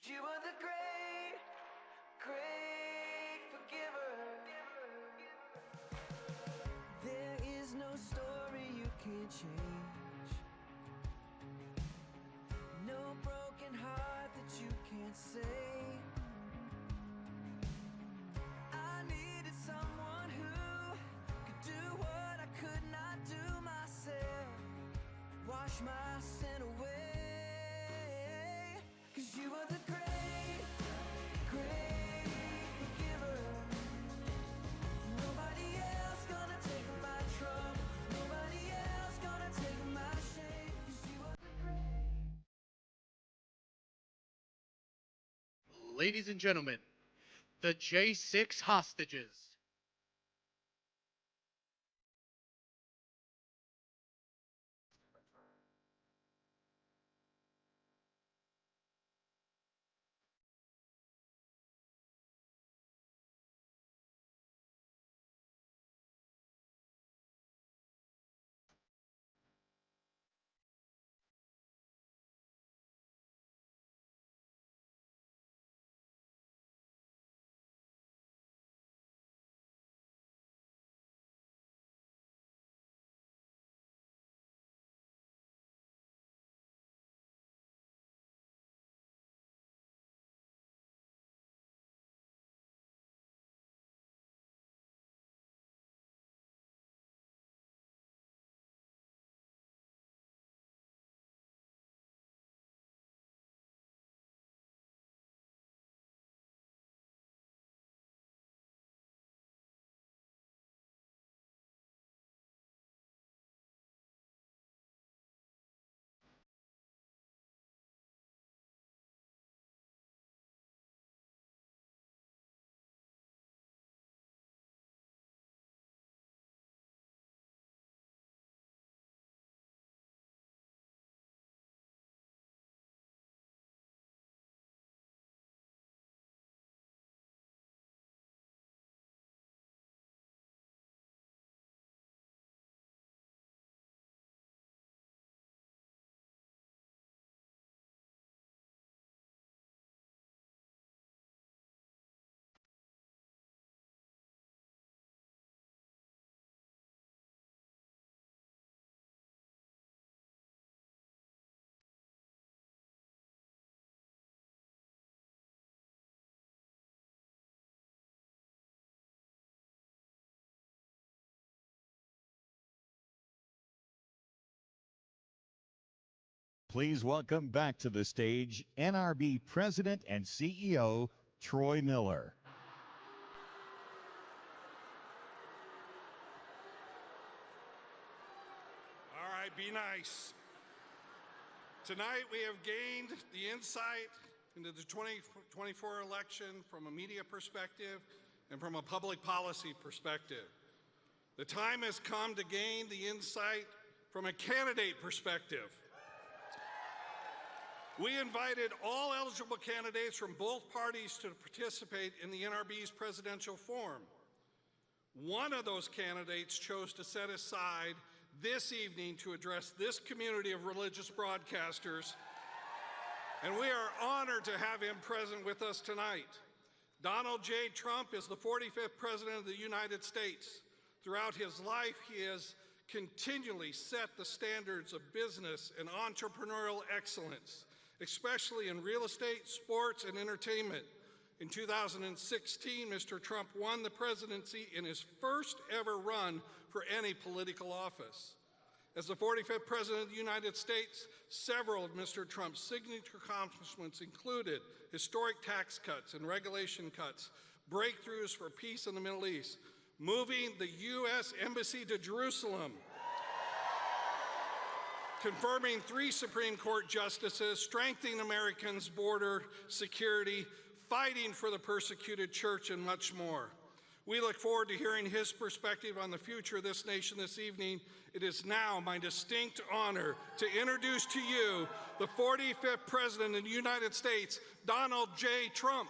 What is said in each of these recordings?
You are the great, great forgiver. There is no story you can't change, no broken heart that you can't save. I needed someone who could do what I could not do myself, wash my sin away. 'Cause you are the great, great forgiver. Nobody else gonna take my trouble, nobody else gonna take my shame. 'Cause you are the great. Ladies and gentlemen, the J6 hostages. Please welcome back to the stage NRB President and CEO, Troy Miller. All right, be nice. Tonight we have gained the insight into the 2024 election from a media perspective and from a public policy perspective. The time has come to gain the insight from a candidate perspective. We invited all eligible candidates from both parties to participate in the NRB's presidential forum. One of those candidates chose to set aside this evening to address this community of religious broadcasters, and we are honored to have him present with us tonight. Donald J. Trump is the 45th President of the United States. Throughout his life, he has continually set the standards of business and entrepreneurial excellence, especially in real estate, sports, and entertainment. In 2016, Mr. Trump won the presidency in his first ever run for any political office. As the 45th President of the United States, several of Mr. Trump's signature accomplishments included historic tax cuts and regulation cuts, breakthroughs for peace in the Middle East, moving the U.S. Embassy to Jerusalem, confirming 3 Supreme Court justices, strengthening Americans' border security, fighting for the persecuted church, and much more. We look forward to hearing his perspective on the future of this nation this evening. It is now my distinct honor to introduce to you the 45th President of the United States, Donald J. Trump.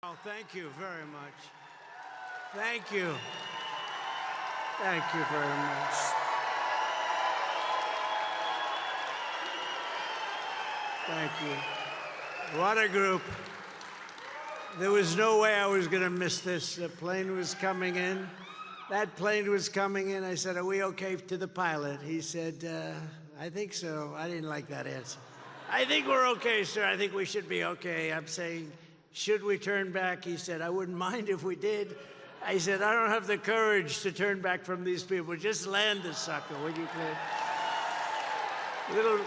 Oh, thank you very much. Thank you. Thank you very much. Thank you. What a group. There was no way I was going to miss this. The plane was coming in. That plane was coming in. I said, "Are we okay?" to the pilot. He said, "I think so." I didn't like that answer. "I think we're okay, sir. I think we should be okay." I'm saying, "Should we turn back?" He said, "I wouldn't mind if we did." I said, "I don't have the courage to turn back from these people. Just land this sucker, would you please?"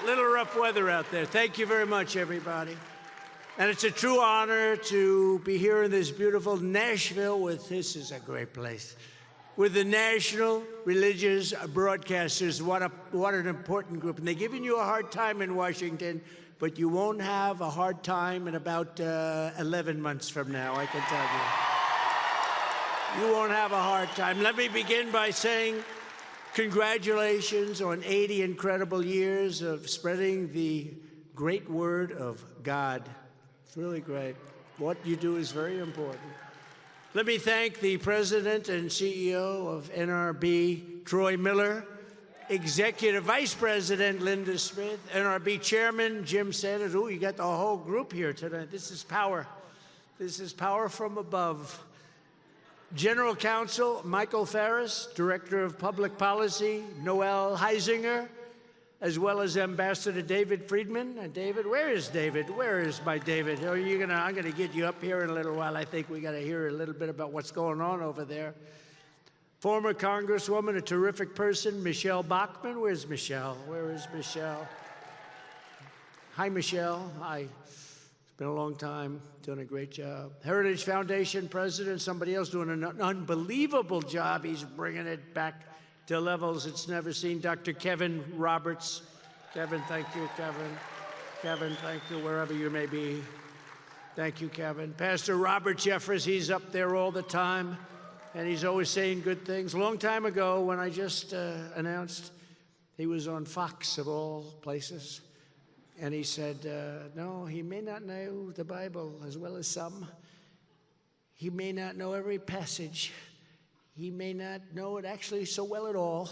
Little rough weather out there. Thank you very much, everybody. And it's a true honor to be here in this beautiful Nashville this is a great place, with the National Religious Broadcasters. What an important group. And they're giving you a hard time in Washington, but you won't have a hard time in about 11 months from now, I can tell you. You won't have a hard time. Let me begin by saying congratulations on 80 incredible years of spreading the great word of God. It's really great. What you do is very important. Let me thank the President and CEO of NRB, Troy Miller, Executive Vice President Linda Smith, NRB Chairman Jim Sanders. Ooh, you got the whole group here tonight. This is power. This is power from above. General Counsel Michael Farris, Director of Public Policy Noel Heisinger, as well as Ambassador David Friedman. And David, where is David? Where is my David? I'm going to get you up here in a little while. I think we got to hear a little bit about what's going on over there. Former Congresswoman, a terrific person, Michelle Bachmann. Where's Michelle? Where is Michelle? Hi, Michelle. Hi. It's been a long time. Doing a great job. Heritage Foundation President, somebody else doing an unbelievable job. He's bringing it back to levels it's never seen. Dr. Kevin Roberts. Kevin, thank you, Kevin. Kevin, thank you, wherever you may be. Thank you, Kevin. Pastor Robert Jeffress, he's up there all the time, and he's always saying good things. A long time ago, when I just announced he was on Fox, of all places, and he said, no, he may not know the Bible as well as some. He may not know every passage. He may not know it actually so well at all.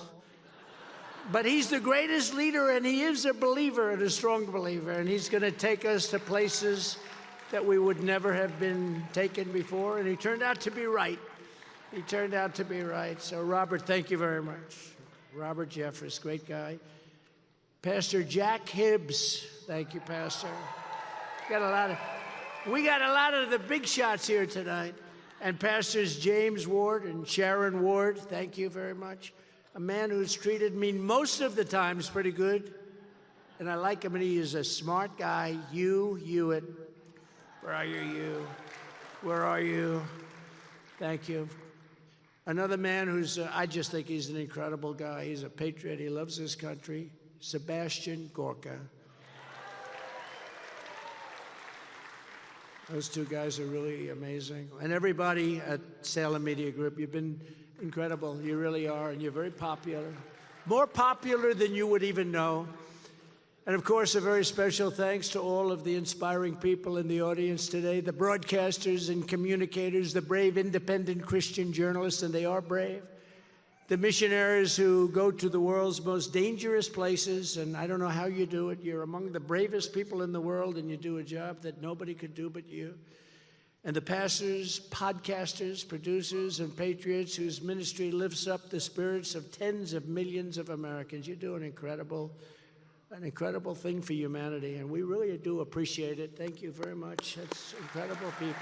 But he's the greatest leader, and he is a believer and a strong believer, and he's going to take us to places that we would never have been taken before, and he turned out to be right. He turned out to be right. So, Robert, thank you very much. Robert Jeffress, great guy. Pastor Jack Hibbs, thank you, Pastor. We got a lot of the big shots here tonight. And Pastors James Ward and Sharon Ward, thank you very much. A man who's treated me most of the times pretty good. And I like him, and he is a smart guy. Hugh Hewitt. Where are you, Hugh? Where are you? Thank you. Another man who's, I just think he's an incredible guy. He's a patriot. He loves his country. Sebastian Gorka. Those two guys are really amazing. And everybody at Salem Media Group, you've been incredible. You really are, and you're very popular. More popular than you would even know. And, of course, a very special thanks to all of the inspiring people in the audience today, the broadcasters and communicators, the brave independent Christian journalists, and they are brave, the missionaries who go to the world's most dangerous places, and I don't know how you do it. You're among the bravest people in the world, and you do a job that nobody could do but you. And the pastors, podcasters, producers, and patriots whose ministry lifts up the spirits of tens of millions of Americans. You do an incredible thing for humanity, and we really do appreciate it. Thank you very much. That's incredible people.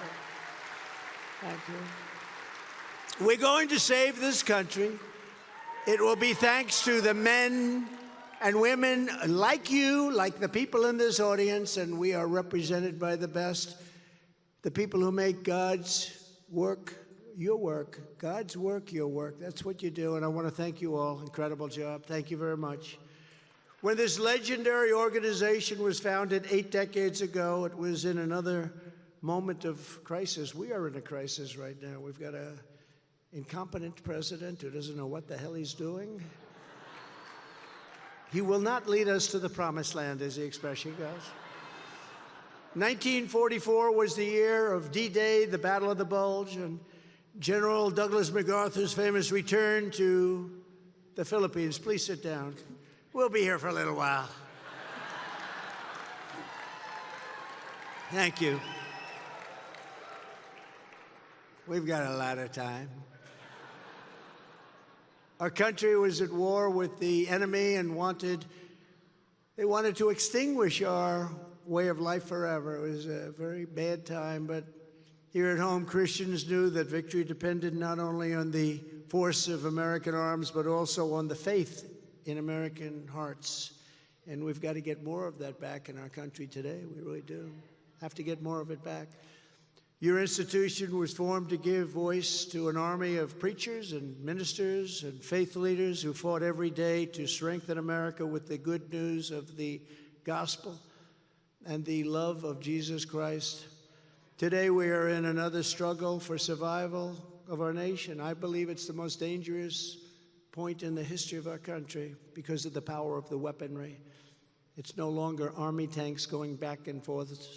Thank you. We're going to save this country. It will be thanks to the men and women like you, like the people in this audience, and we are represented by the best, the people who make God's work your work, God's work your work. That's what you do, and I want to thank you all. Incredible job. Thank you very much. When this legendary organization was founded 8 decades ago, it was in another moment of crisis. We are in a crisis right now. We've got an incompetent president who doesn't know what the hell he's doing. He will not lead us to the promised land, as the expression goes. 1944 was the year of D-Day, the Battle of the Bulge, and General Douglas MacArthur's famous return to the Philippines. Please sit down. We'll be here for a little while. Thank you. We've got a lot of time. Our country was at war with the enemy and they wanted to extinguish our way of life forever. It was a very bad time, but here at home, Christians knew that victory depended not only on the force of American arms, but also on the faith in American hearts. And we've got to get more of that back in our country today. We really do. Have to get more of it back. Your institution was formed to give voice to an army of preachers and ministers and faith leaders who fought every day to strengthen America with the good news of the gospel and the love of Jesus Christ. Today we are in another struggle for survival of our nation. I believe it's the most dangerous point in the history of our country because of the power of the weaponry. It's no longer army tanks going back and forth,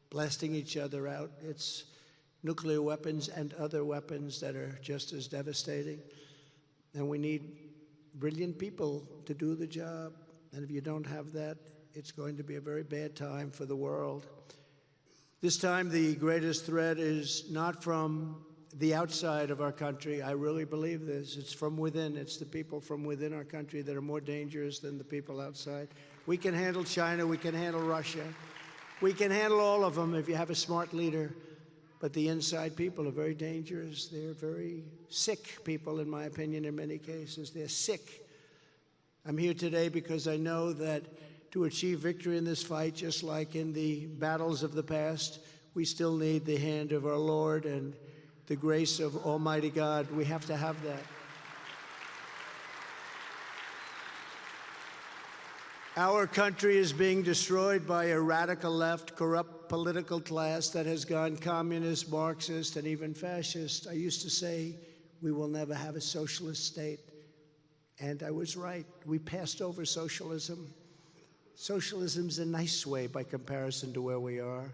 blasting each other out. It's nuclear weapons and other weapons that are just as devastating. And we need brilliant people to do the job. And if you don't have that, it's going to be a very bad time for the world. This time, the greatest threat is not from the outside of our country. I really believe this. It's from within. It's the people from within our country that are more dangerous than the people outside. We can handle China. We can handle Russia. We can handle all of them if you have a smart leader. But the inside people are very dangerous. They're very sick people, in my opinion, in many cases. They're sick. I'm here today because I know that to achieve victory in this fight, just like in the battles of the past, we still need the hand of our Lord and the grace of Almighty God. We have to have that. Our country is being destroyed by a radical left, corrupt political class that has gone communist, Marxist, and even fascist. I used to say, we will never have a socialist state. And I was right. We passed over socialism. Socialism's a nice way by comparison to where we are.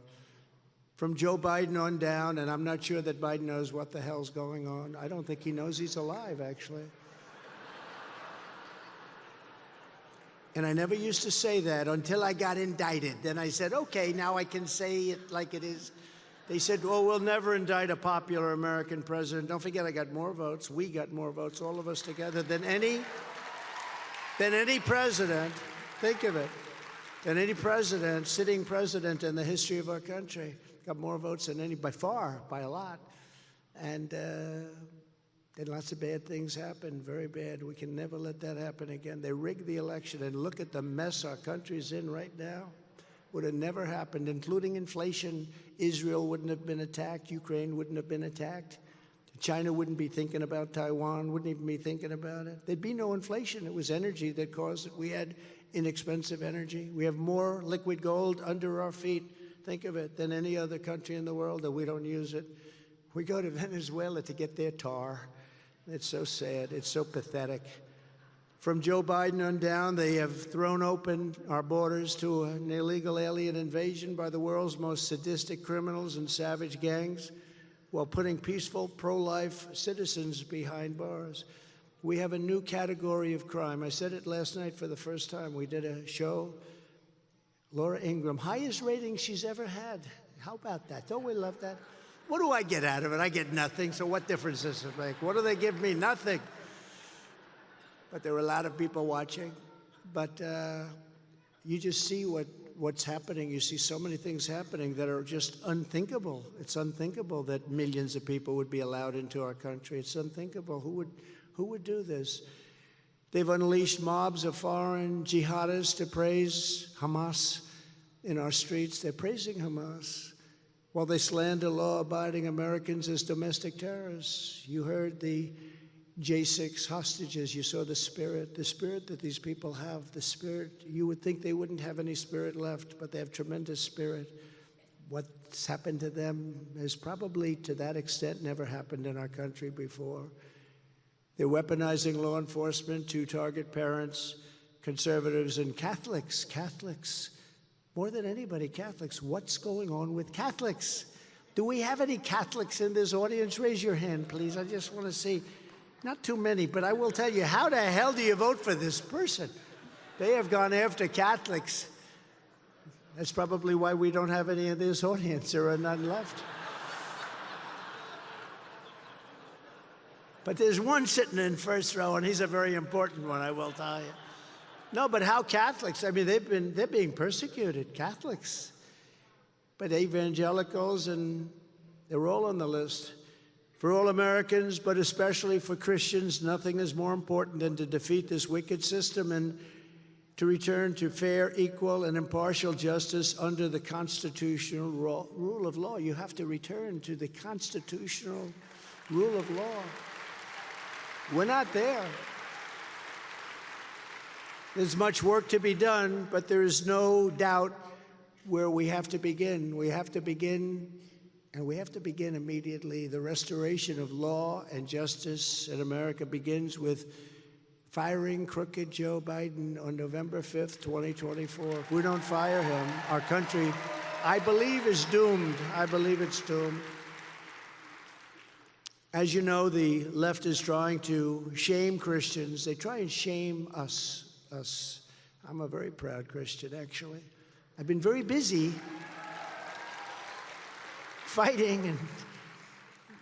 From Joe Biden on down, and I'm not sure that Biden knows what the hell's going on. I don't think he knows he's alive, actually. And I never used to say that until I got indicted. Then I said, okay, now I can say it like it is. They said, oh, we'll never indict a popular American president. Don't forget, I got more votes. We got more votes, all of us together, than any president. Think of it. Than any president, sitting president in the history of our country. Got more votes than any, by far, by a lot. And then lots of bad things happen, very bad. We can never let that happen again. They rigged the election, and look at the mess our country's in right now. Would have never happened, including inflation. Israel wouldn't have been attacked. Ukraine wouldn't have been attacked. China wouldn't be thinking about Taiwan, wouldn't even be thinking about it. There'd be no inflation. It was energy that caused it. We had inexpensive energy. We have more liquid gold under our feet, think of it, than any other country in the world, and we don't use it. We go to Venezuela to get their tar. It's so sad. It's so pathetic. From Joe Biden on down, they have thrown open our borders to an illegal alien invasion by the world's most sadistic criminals and savage gangs, while putting peaceful, pro-life citizens behind bars. We have a new category of crime. I said it last night for the first time. We did a show. Laura Ingraham, highest rating she's ever had. How about that? Don't we love that? What do I get out of it? I get nothing, so what difference does it make? What do they give me? Nothing. But there were a lot of people watching. But you just see what's happening. You see so many things happening that are just unthinkable. It's unthinkable that millions of people would be allowed into our country. It's unthinkable. Who would do this? They've unleashed mobs of foreign jihadists to praise Hamas in our streets. They're praising Hamas while they slander law-abiding Americans as domestic terrorists. You heard the J6 hostages. You saw the spirit that these people have, the spirit. You would think they wouldn't have any spirit left, but they have tremendous spirit. What's happened to them has probably, to that extent, never happened in our country before. They're weaponizing law enforcement to target parents, conservatives, and Catholics. more than anybody, Catholics. What's going on with Catholics? Do we have any Catholics in this audience? Raise your hand, please. I just want to see. Not too many, but I will tell you, how the hell do you vote for this person? They have gone after Catholics. That's probably why we don't have any in this audience. There are none left. But there's one sitting in first row, and he's a very important one, I will tell you. No, but how Catholics? I mean, they're being persecuted, Catholics. But evangelicals, and they're all on the list. For all Americans, but especially for Christians, nothing is more important than to defeat this wicked system and to return to fair, equal, and impartial justice under the constitutional rule of law. You have to return to the constitutional rule of law. We're not there. There's much work to be done, but there is no doubt where we have to begin. We have to begin, and we have to begin immediately. The restoration of law and justice in America begins with firing crooked Joe Biden on November 5th, 2024. If we don't fire him, our country, I believe, is doomed. I believe it's doomed. As you know, the left is trying to shame Christians. They try and shame us. I'm a very proud Christian, actually. I've been very busy fighting and,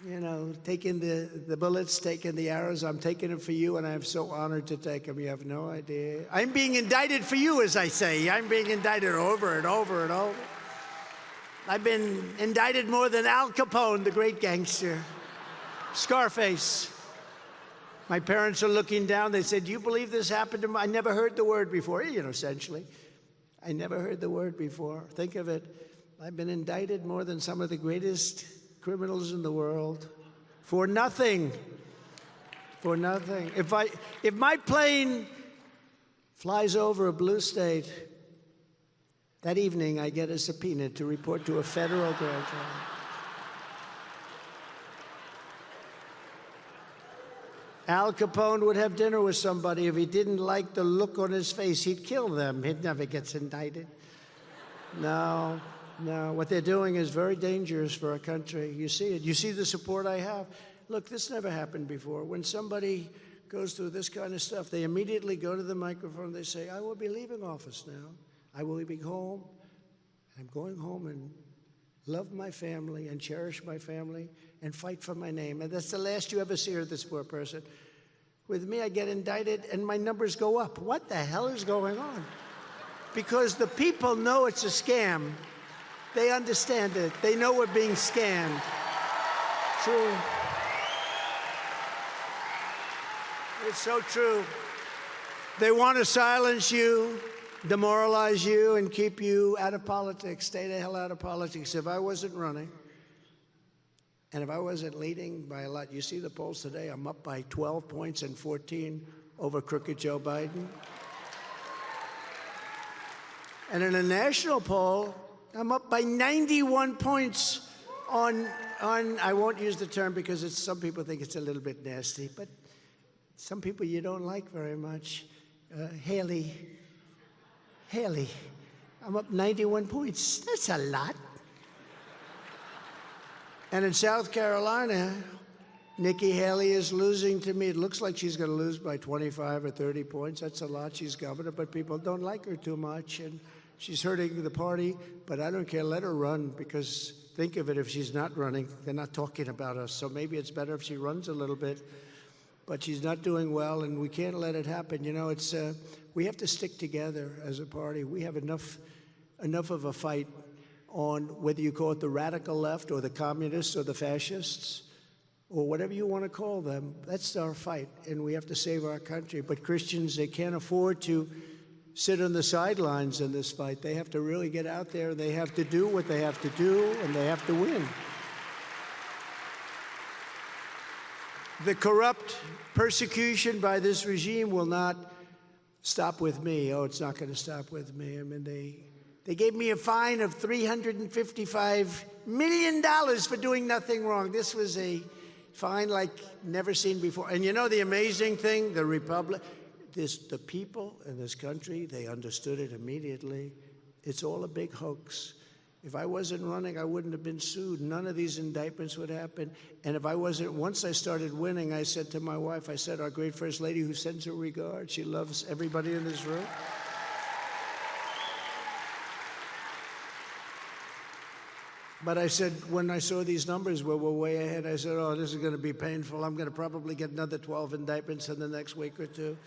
you know, taking the bullets, taking the arrows. I'm taking them for you, and I'm so honored to take them. You have no idea. I'm being indicted for you, as I say. I'm being indicted over and over and over. I've been indicted more than Al Capone, the great gangster. Scarface. My parents are looking down. They said, "Do you believe this happened to me?" I never heard the word before, you know, essentially. I never heard the word before. Think of it. I've been indicted more than some of the greatest criminals in the world for nothing. For nothing. If my plane flies over a blue state, that evening I get a subpoena to report to a federal grand jury. Al Capone would have dinner with somebody. If he didn't like the look on his face, he'd kill them. He never gets indicted. No. What they're doing is very dangerous for our country. You see it. You see the support I have. Look, this never happened before. When somebody goes through this kind of stuff, they immediately go to the microphone. They say, "I will be leaving office now. I will be home. I'm going home and love my family and cherish my family and fight for my name." And that's the last you ever see of this poor person. With me, I get indicted and my numbers go up. What the hell is going on? Because the people know it's a scam. They understand it. They know we're being scammed. True. It's so true. They want to silence you, demoralize you, and keep you out of politics. Stay the hell out of politics. If I wasn't running, and if I wasn't leading by a lot, you see the polls today, I'm up by 12 points and 14 over crooked Joe Biden. And in a national poll, I'm up by 91 points on I won't use the term because some people think it's a little bit nasty, but some people you don't like very much. Haley. I'm up 91 points. That's a lot. And in South Carolina, Nikki Haley is losing to me. It looks like she's going to lose by 25 or 30 points. That's a lot. She's governor, but people don't like her too much. And she's hurting the party, but I don't care. Let her run, because think of it, if she's not running, they're not talking about us. So maybe it's better if she runs a little bit. But she's not doing well, and we can't let it happen. You know, we have to stick together as a party. We have enough of a fight on whether you call it the radical left or the communists or the fascists or whatever you want to call them. That's our fight, and we have to save our country. But Christians, they can't afford to sit on the sidelines in this fight. They have to really get out there. They have to do what they have to do, and they have to win. The corrupt persecution by this regime will not stop with me. Oh, it's not going to stop with me. I mean, they gave me a fine of $355 million for doing nothing wrong. This was a fine like never seen before. And you know the amazing thing? The people in this country, they understood it immediately. It's all a big hoax. If I wasn't running, I wouldn't have been sued. None of these indictments would happen. And if I wasn't, once I started winning, I said to my wife, I said, our great First Lady who sends her regards, she loves everybody in this room. But I said, when I saw these numbers where we're way ahead, I said, oh, this is going to be painful. I'm going to probably get another 12 indictments in the next week or two.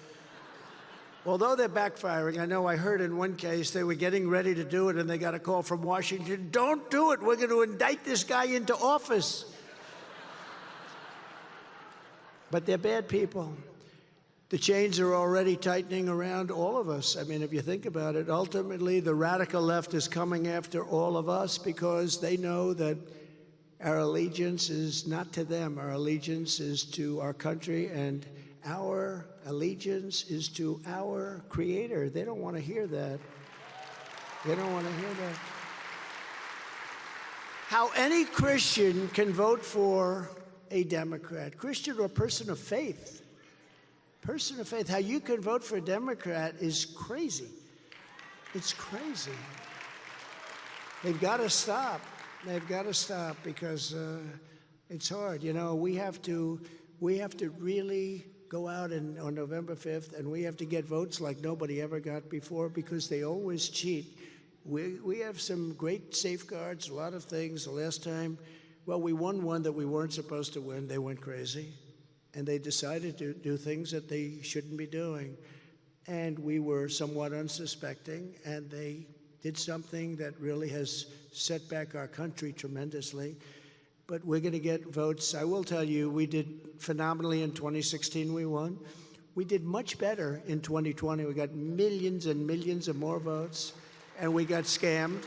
Although they're backfiring, I know I heard in one case they were getting ready to do it and they got a call from Washington, don't do it, we're going to indict this guy into office. But they're bad people. The chains are already tightening around all of us. I mean, if you think about it, ultimately the radical left is coming after all of us because they know that our allegiance is not to them. Our allegiance is to our country, and our allegiance is to our Creator. They don't want to hear that. They don't want to hear that. How any Christian can vote for a Democrat, Christian or person of faith, how you can vote for a Democrat is crazy. It's crazy. They've got to stop. They've got to stop because it's hard. You know, we have to really go out on November 5th, and we have to get votes like nobody ever got before because they always cheat. We have some great safeguards, a lot of things. The last time, well, we won one that we weren't supposed to win. They went crazy, and they decided to do things that they shouldn't be doing. And we were somewhat unsuspecting, and they did something that really has set back our country tremendously. But we're going to get votes. I will tell you, we did phenomenally in 2016. We won. We did much better in 2020. We got millions and millions of more votes, and we got scammed.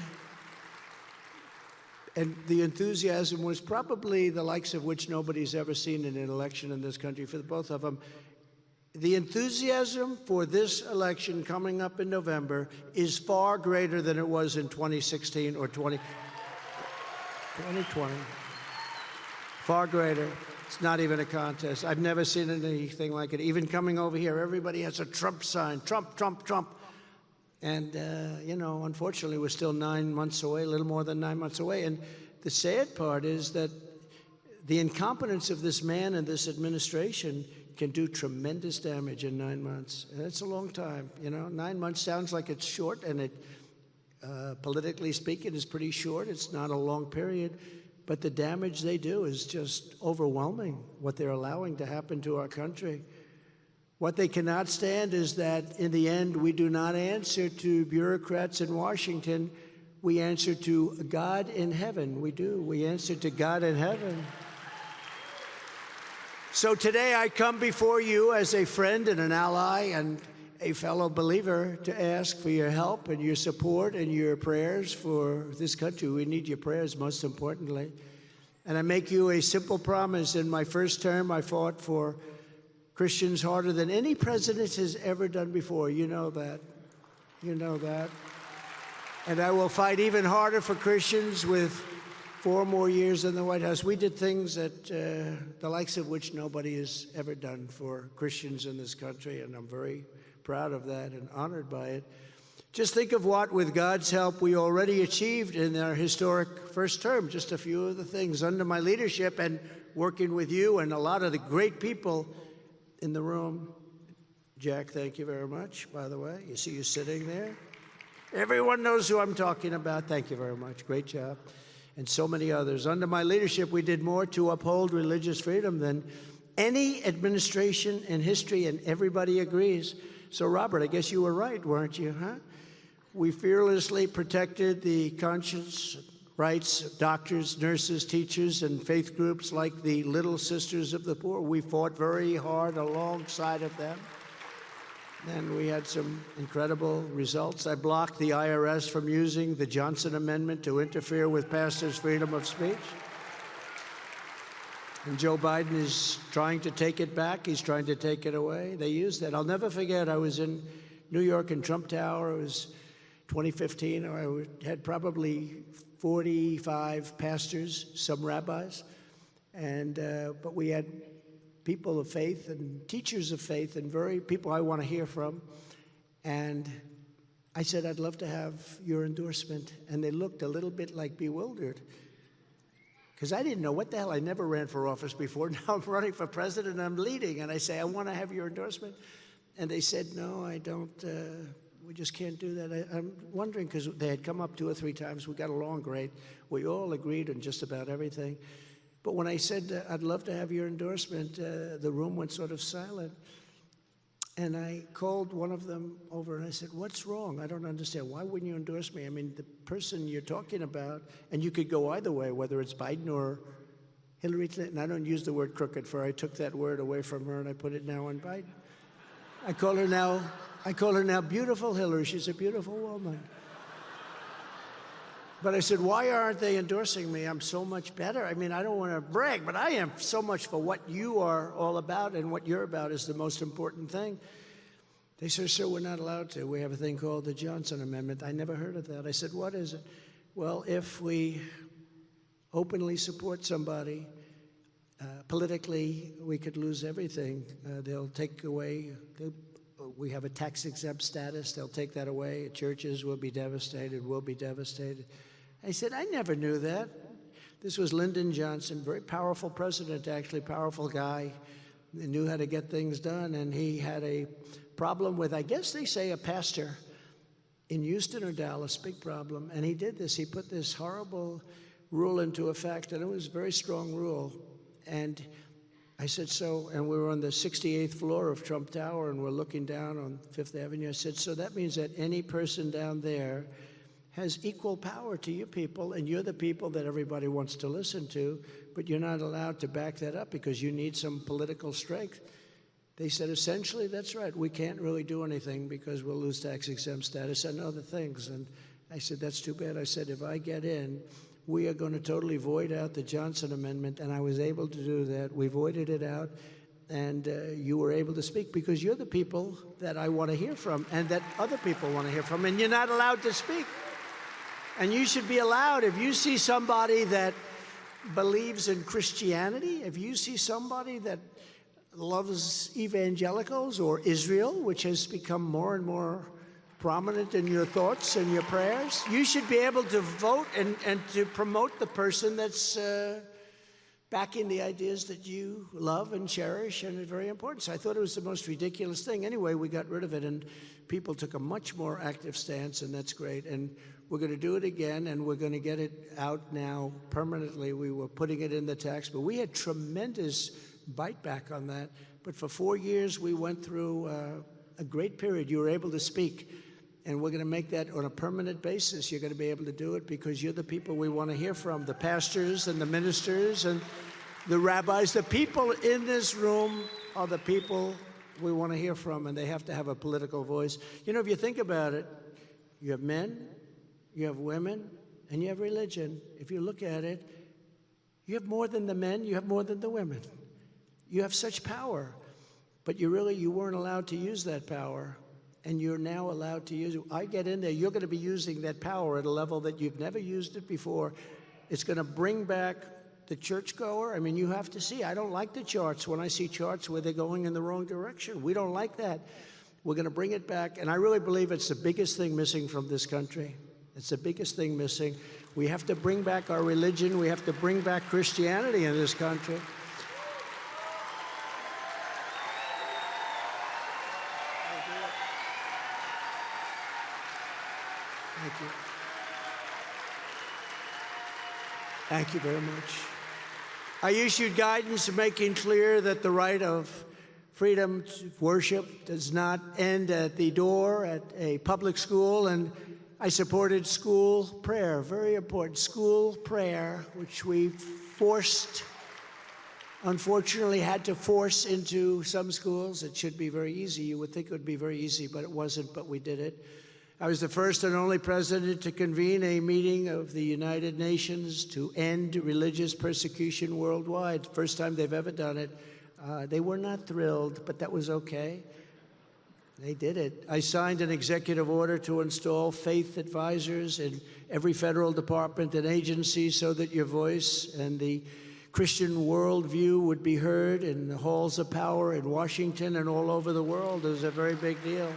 And the enthusiasm was probably the likes of which nobody's ever seen in an election in this country for the both of them. The enthusiasm for this election coming up in November is far greater than it was in 2016 or 2020. Far greater. It's not even a contest. I've never seen anything like it. Even coming over here, everybody has a Trump sign. Trump, Trump, Trump. And, you know, unfortunately, we're still 9 months away, a little more than 9 months away. And the sad part is that the incompetence of this man and this administration can do tremendous damage in 9 months. And it's a long time, you know. 9 months sounds like it's short, and it, politically speaking, is pretty short. It's not a long period. But the damage they do is just overwhelming, what they're allowing to happen to our country. What they cannot stand is that, in the end, we do not answer to bureaucrats in Washington. We answer to God in heaven. We do. We answer to God in heaven. So today I come before you as a friend and an ally and a fellow believer to ask for your help and your support and your prayers for this country. We need your prayers, most importantly. And I make you a simple promise. In my first term, I fought for Christians harder than any president has ever done before. You know that. You know that. And I will fight even harder for Christians with 4 more years in the White House. We did things that the likes of which nobody has ever done for Christians in this country, and I'm very proud of that and honored by it. Just think of what, with God's help, we already achieved in our historic first term. Just a few of the things under my leadership and working with you and a lot of the great people in the room. Jack, thank you very much, by the way. You see you sitting there. Everyone knows who I'm talking about. Thank you very much. Great job. And so many others. Under my leadership, we did more to uphold religious freedom than any administration in history, and everybody agrees. So, Robert, I guess you were right, weren't you, huh? We fearlessly protected the conscience rights of doctors, nurses, teachers, and faith groups like the Little Sisters of the Poor. We fought very hard alongside of them. And we had some incredible results. I blocked the IRS from using the Johnson Amendment to interfere with pastors' freedom of speech. And Joe Biden is trying to take it back. He's trying to take it away. They used that. I'll never forget, I was in New York in Trump Tower. It was 2015. I had probably 45 pastors, some rabbis. But we had people of faith and teachers of faith and very people I want to hear from. And I said, I'd love to have your endorsement. And they looked a little bit like bewildered, because I didn't know what the hell. I never ran for office before. Now I'm running for president and I'm leading. And I say, I want to have your endorsement. And they said, no, I don't. We just can't do that. I'm wondering, because they had come up 2 or 3 times. We got along great. We all agreed on just about everything. But when I said, I'd love to have your endorsement, the room went sort of silent. And I called one of them over and I said, what's wrong? I don't understand. Why wouldn't you endorse me? I mean, the person you're talking about, and you could go either way, whether it's Biden or Hillary Clinton. I don't use the word crooked, for I took that word away from her and I put it now on Biden. I call her now beautiful Hillary. She's a beautiful woman. But I said, why aren't they endorsing me? I'm so much better. I mean, I don't want to brag, but I am so much for what you are all about, and what you're about is the most important thing. They said, sir, we're not allowed to. We have a thing called the Johnson Amendment. I never heard of that. I said, what is it? Well, if we openly support somebody, politically, we could lose everything. They'll take away, we have a tax-exempt status. They'll take that away. Churches will be devastated, we'll be devastated. I said, I never knew that. This was Lyndon Johnson, very powerful president, actually, powerful guy. He knew how to get things done, and he had a problem with, I guess they say, a pastor in Houston or Dallas, big problem. And he did this. He put this horrible rule into effect, and it was a very strong rule. And I said, so, and we were on the 68th floor of Trump Tower, and we're looking down on Fifth Avenue. I said, so that means that any person down there has equal power to you people, and you're the people that everybody wants to listen to, but you're not allowed to back that up because you need some political strength. They said, essentially, that's right. We can't really do anything because we'll lose tax-exempt status and other things. And I said, that's too bad. I said, if I get in, we are going to totally void out the Johnson Amendment, and I was able to do that. We voided it out, and you were able to speak because you're the people that I want to hear from and that other people want to hear from, and you're not allowed to speak. And you should be allowed. If you see somebody that believes in Christianity, if you see somebody that loves evangelicals or Israel, which has become more and more prominent in your thoughts and your prayers, you should be able to vote and to promote the person that's backing the ideas that you love and cherish and are very important. So I thought it was the most ridiculous thing. Anyway, we got rid of it, and people took a much more active stance, and that's great. And we're going to do it again, and we're going to get it out now permanently. We were putting it in the tax, but we had tremendous bite back on that. But for 4 years, we went through a great period. You were able to speak, and we're going to make that on a permanent basis. You're going to be able to do it because you're the people we want to hear from, the pastors and the ministers and the rabbis. The people in this room are the people we want to hear from, and they have to have a political voice. You know, if you think about it, you have men, you have women, and you have religion. If you look at it, you have more than the men, you have more than the women. You have such power, but you weren't allowed to use that power, and you're now allowed to use it. I get in there, you're going to be using that power at a level that you've never used it before. It's going to bring back the churchgoer. I mean, you have to see. I don't like the charts when I see charts where they're going in the wrong direction. We don't like that. We're going to bring it back, and I really believe it's the biggest thing missing from this country. It's the biggest thing missing. We have to bring back our religion. We have to bring back Christianity in this country. Thank you. Thank you very much. I issued guidance making clear that the right of freedom to worship does not end at the door at a public school, and I supported school prayer, very important, school prayer, which we unfortunately had to force into some schools. It should be very easy. You would think it would be very easy, but it wasn't, but we did it. I was the first and only president to convene a meeting of the United Nations to end religious persecution worldwide. First time they've ever done it. They were not thrilled, but that was okay. They did it. I signed an executive order to install faith advisors in every federal department and agency so that your voice and the Christian worldview would be heard in the halls of power in Washington and all over the world. It was a very big deal.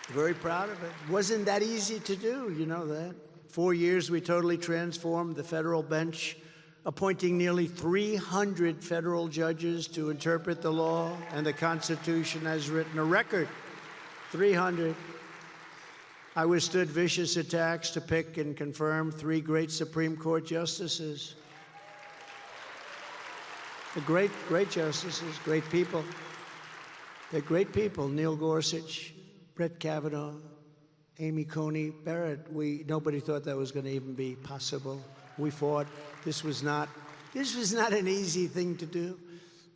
Very proud of it. Wasn't that easy to do, you know that. 4 years, we totally transformed the federal bench, appointing nearly 300 federal judges to interpret the law and the Constitution as written, a record, 300. I withstood vicious attacks to pick and confirm 3 great Supreme Court justices. The great justices, great people. They're great people. Neil Gorsuch, Brett Kavanaugh, Amy Coney Barrett. Nobody thought that was going to even be possible. We fought. This was not an easy thing to do.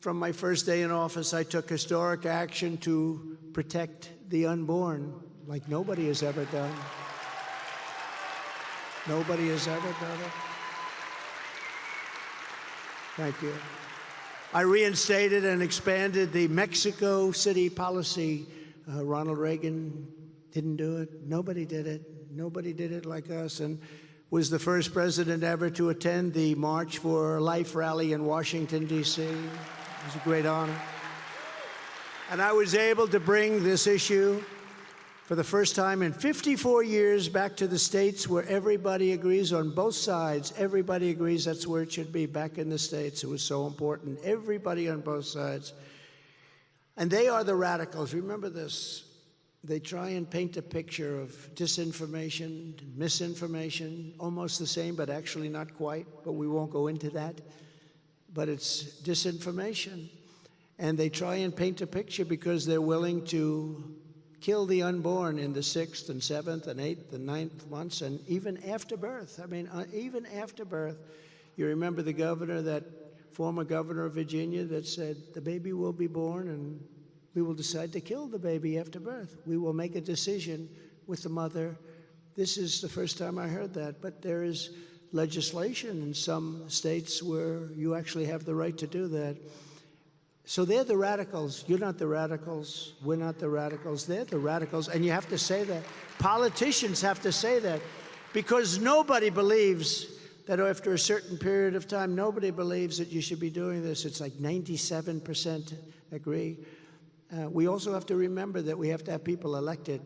From my first day in office, I took historic action to protect the unborn, like nobody has ever done. Nobody has ever done it. Thank you. I reinstated and expanded the Mexico City policy. Ronald Reagan didn't do it. Nobody did it. Nobody did it like us, and was the first president ever to attend the March for Life rally in Washington, D.C. It was a great honor. And I was able to bring this issue for the first time in 54 years back to the states where everybody agrees on both sides. Everybody agrees that's where it should be, back in the states. It was so important. Everybody on both sides. And they are the radicals. Remember this. They try and paint a picture of disinformation, misinformation, almost the same, but actually not quite. But we won't go into that. But it's disinformation. And they try and paint a picture because they're willing to kill the unborn in the 6th and 7th and 8th and 9th months, and even after birth. I mean, even after birth. You remember the governor, that former governor of Virginia, that said, the baby will be born and we will decide to kill the baby after birth. We will make a decision with the mother. This is the first time I heard that, but there is legislation in some states where you actually have the right to do that. So they're the radicals. You're not the radicals. We're not the radicals. They're the radicals, and you have to say that. Politicians have to say that, because nobody believes that after a certain period of time, nobody believes that you should be doing this. It's like 97% agree. We also have to remember that we have to have people elected.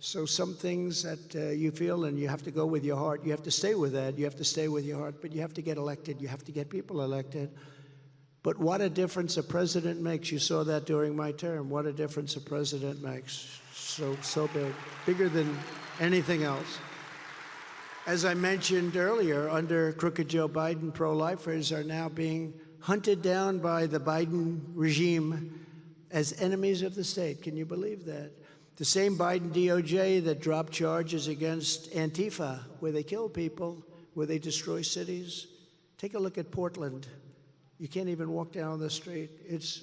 So some things that you feel and you have to go with your heart, you have to stay with that. You have to stay with your heart, but you have to get elected. You have to get people elected. But what a difference a president makes. You saw that during my term. What a difference a president makes. So big, bigger than anything else. As I mentioned earlier, under crooked Joe Biden, pro-lifers are now being hunted down by the Biden regime as enemies of the state. Can you believe that? The same Biden DOJ that dropped charges against Antifa, where they kill people, where they destroy cities. Take a look at Portland. You can't even walk down the street. It's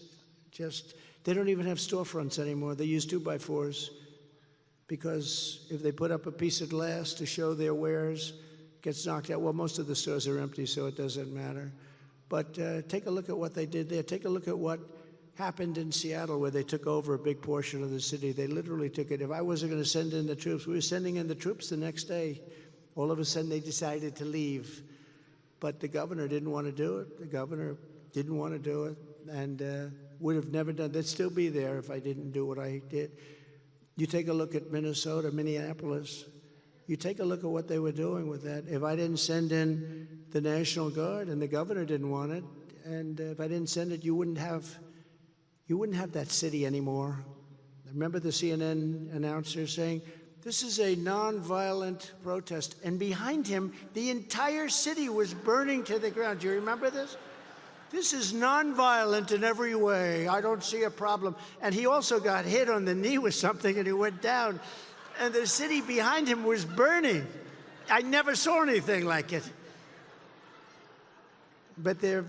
just, they don't even have storefronts anymore. They use 2x4s because if they put up a piece of glass to show their wares, it gets knocked out. Well, most of the stores are empty, so it doesn't matter. But take a look at what they did there. Take a look at what happened in Seattle, where they took over a big portion of the city. They literally took it. If I wasn't going to send in the troops, we were sending in the troops the next day. All of a sudden, they decided to leave. But the governor didn't want to do it. The governor didn't want to do it, and would have never done. They'd still be there if I didn't do what I did. You take a look at Minnesota, Minneapolis. You take a look at what they were doing with that. If I didn't send in the National Guard, and the governor didn't want it, and if I didn't send it, you wouldn't have that city anymore. Remember the CNN announcer saying, this is a nonviolent protest. And behind him, the entire city was burning to the ground. Do you remember this? This is nonviolent in every way. I don't see a problem. And he also got hit on the knee with something, and he went down. And the city behind him was burning. I never saw anything like it. But they're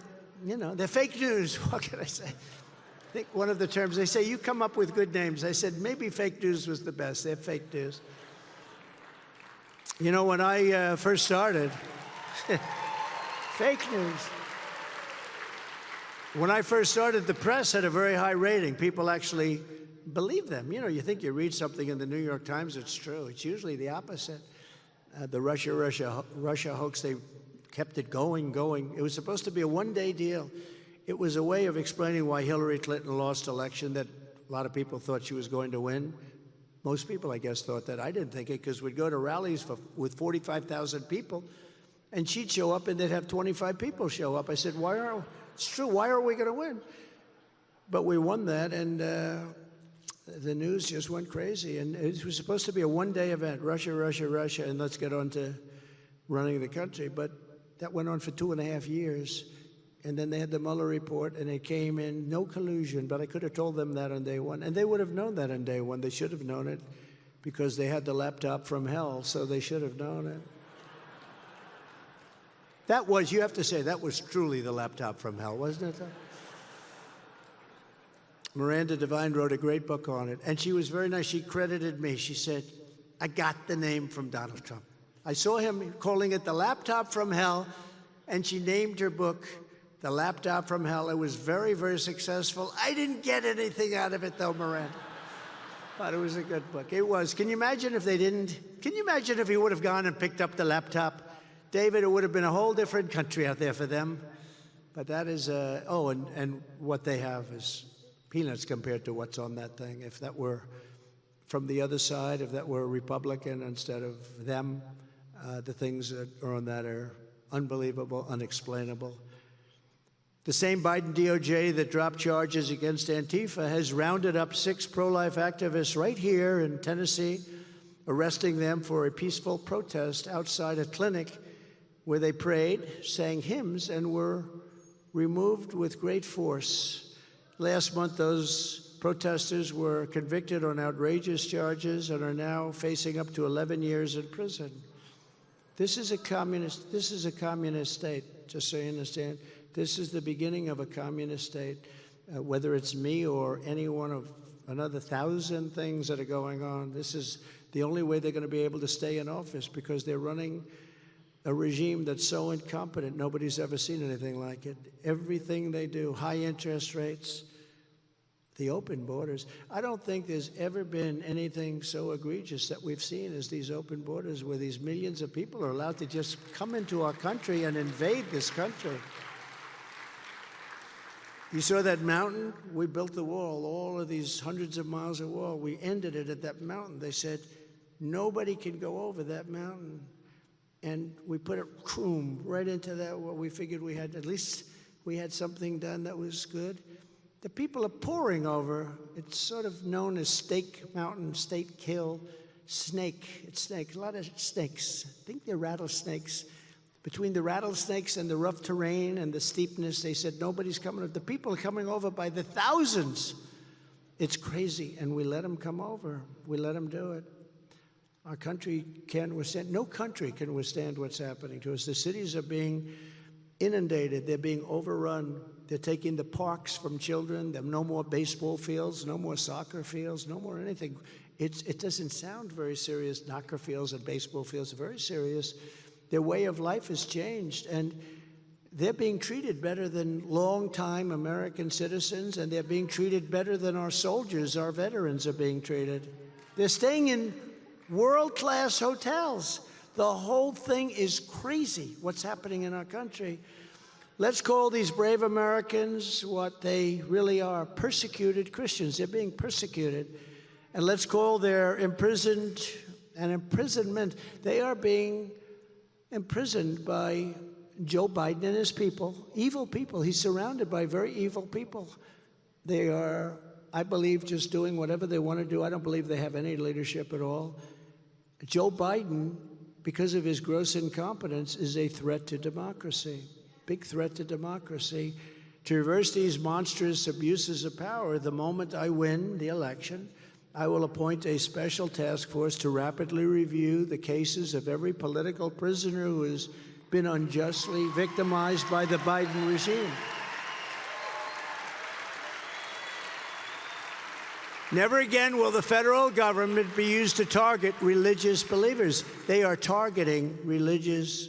fake news. What can I say? I think one of the terms, they say, you come up with good names. I said, maybe fake news was the best. They're fake news. You know, when I first started, fake news. When I first started, the press had a very high rating. People actually believe them. You know, you think you read something in the New York Times, it's true. It's usually the opposite. The Russia hoax, they kept it going. It was supposed to be a one-day deal. It was a way of explaining why Hillary Clinton lost election, that a lot of people thought she was going to win. Most people, I guess, thought that. I didn't think it, because we'd go to rallies with 45,000 people, and she'd show up and they'd have 25 people show up. I said, it's true, why are we going to win? But we won that, and the news just went crazy. And it was supposed to be a one-day event, Russia, Russia, Russia, and let's get on to running the country. But that went on for 2.5 years. And then they had the Mueller report, and it came in, no collusion. But I could have told them that on day one. And they would have known that on day one. They should have known it, because they had the laptop from hell, so they should have known it. That was, you have to say, that was truly the laptop from hell, wasn't it? Miranda Devine wrote a great book on it, and she was very nice. She credited me. She said, I got the name from Donald Trump. I saw him calling it the laptop from hell, and she named her book The Laptop from Hell. It was very, very successful. I didn't get anything out of it, though, Miranda. But it was a good book. It was. Can you imagine if they didn't? Can you imagine if he would have gone and picked up the laptop? David, it would have been a whole different country out there for them. But that is, and what they have is peanuts compared to what's on that thing. If that were from the other side, if that were a Republican instead of them, the things that are on that are unbelievable, unexplainable. The same Biden DOJ that dropped charges against Antifa has rounded up 6 pro-life activists right here in Tennessee, arresting them for a peaceful protest outside a clinic where they prayed, sang hymns, and were removed with great force. Last month, those protesters were convicted on outrageous charges and are now facing up to 11 years in prison. This is a communist state, just so you understand. This is the beginning of a communist state. Whether it's me or any one of another 1,000 things that are going on, this is the only way they're going to be able to stay in office, because they're running a regime that's so incompetent. Nobody's ever seen anything like it. Everything they do, high interest rates, the open borders. I don't think there's ever been anything so egregious that we've seen as these open borders, where these millions of people are allowed to just come into our country and invade this country. You saw that mountain? We built the wall, all of these hundreds of miles of wall. We ended it at that mountain. They said, nobody can go over that mountain. And we put a croom right into that wall. We figured at least we had something done that was good. The people are pouring over. It's sort of known as Snake Mountain, State Kill, Snake. It's snake, a lot of snakes. I think they're rattlesnakes. Between the rattlesnakes and the rough terrain and the steepness, they said nobody's coming over. The people are coming over by the thousands. It's crazy, and we let them come over. We let them do it. Our country can't withstand, no country can withstand what's happening to us. The cities are being inundated. They're being overrun. They're taking the parks from children. There are no more baseball fields, no more soccer fields, no more anything. It doesn't sound very serious. Soccer fields and baseball fields are very serious. Their way of life has changed, and they're being treated better than longtime American citizens, and they're being treated better than our soldiers, our veterans are being treated. They're staying in world-class hotels. The whole thing is crazy, what's happening in our country. Let's call these brave Americans what they really are, persecuted Christians. They're being persecuted. And let's call their imprisonment. They are being imprisoned by Joe Biden and his people, evil people. He's surrounded by very evil people. They are, I believe, just doing whatever they want to do. I don't believe they have any leadership at all. Joe Biden, because of his gross incompetence, is a threat to democracy, big threat to democracy. To reverse these monstrous abuses of power, the moment I win the election, I will appoint a special task force to rapidly review the cases of every political prisoner who has been unjustly victimized by the Biden regime. Never again will the federal government be used to target religious believers. They are targeting religious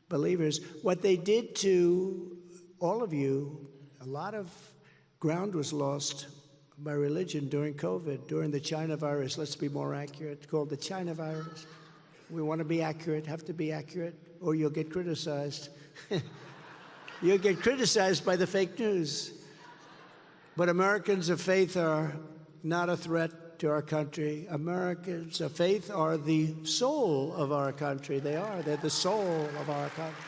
believers. What they did to all of you, a lot of ground was lost by religion during COVID, during the China virus. Let's be more accurate. It's called the China virus. We want to be accurate, have to be accurate, or you'll get criticized. You'll get criticized by the fake news. But Americans of faith are not a threat to our country. Americans of faith are the soul of our country. They are. They're the soul of our country.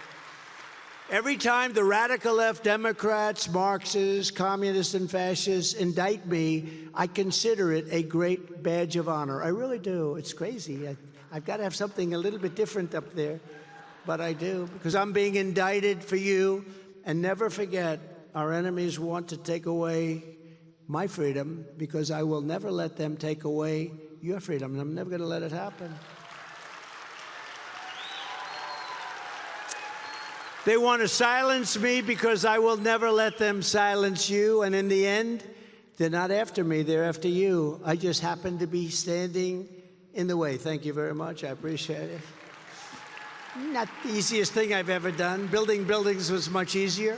Every time the radical left Democrats, Marxists, communists, and fascists indict me, I consider it a great badge of honor. I really do. It's crazy. I've got to have something a little bit different up there, but I do, because I'm being indicted for you. And never forget, our enemies want to take away my freedom, because I will never let them take away your freedom, and I'm never going to let it happen. They want to silence me because I will never let them silence you, and in the end, they're not after me, they're after you. I just happen to be standing in the way. Thank you very much. I appreciate it. Not the easiest thing I've ever done. Building buildings was much easier.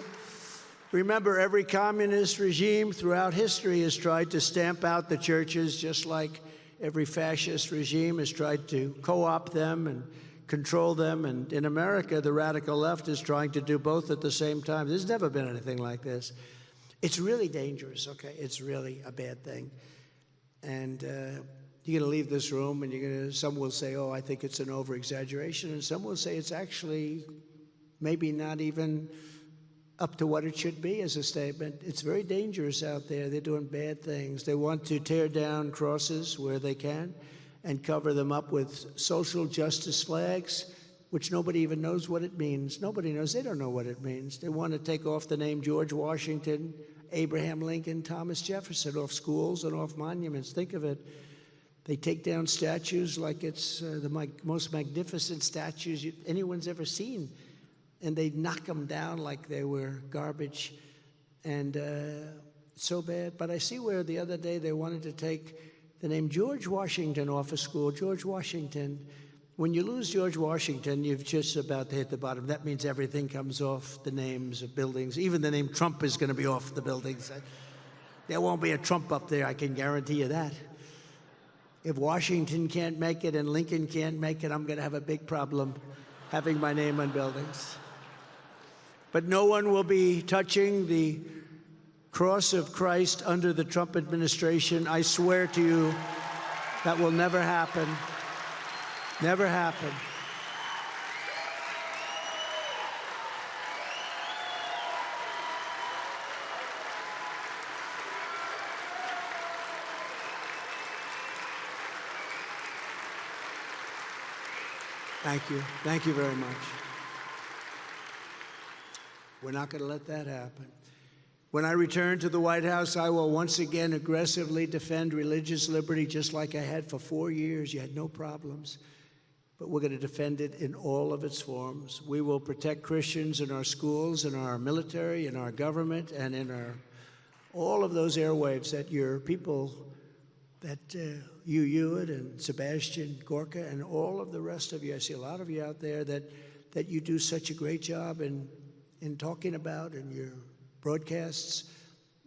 Remember, every communist regime throughout history has tried to stamp out the churches, just like every fascist regime has tried to co-opt them and control them. And in America, the radical left is trying to do both at the same time. There's never been anything like this. It's really dangerous, okay? It's really a bad thing. And you're going to leave this room, and some will say, oh, I think it's an over-exaggeration, and some will say it's actually maybe not even up to what it should be as a statement. It's very dangerous out there. They're doing bad things. They want to tear down crosses where they can and cover them up with social justice flags, which nobody even knows what it means. Nobody knows. They don't know what it means. They want to take off the name George Washington, Abraham Lincoln, Thomas Jefferson off schools and off monuments. Think of it. They take down statues like it's the most magnificent statues anyone's ever seen. And they knock them down like they were garbage. And so bad. But I see where the other day they wanted to take the name George Washington off a school. George Washington. When you lose George Washington, you've just about hit the bottom. That means everything comes off the names of buildings. Even the name Trump is going to be off the buildings. There won't be a Trump up there, I can guarantee you that. If Washington can't make it and Lincoln can't make it, I'm going to have a big problem having my name on buildings. But no one will be touching the cross of Christ under the Trump administration. I swear to you, that will never happen. Never happen. Thank you. Thank you very much. We're not going to let that happen. When I return to the White House, I will once again aggressively defend religious liberty, just like I had for 4 years. You had no problems. But we're going to defend it in all of its forms. We will protect Christians in our schools, in our military, in our government, and in all of those airwaves that your people, that you, Hewitt, and Sebastian Gorka, and all of the rest of you, I see a lot of you out there that you do such a great job in talking about in your broadcasts.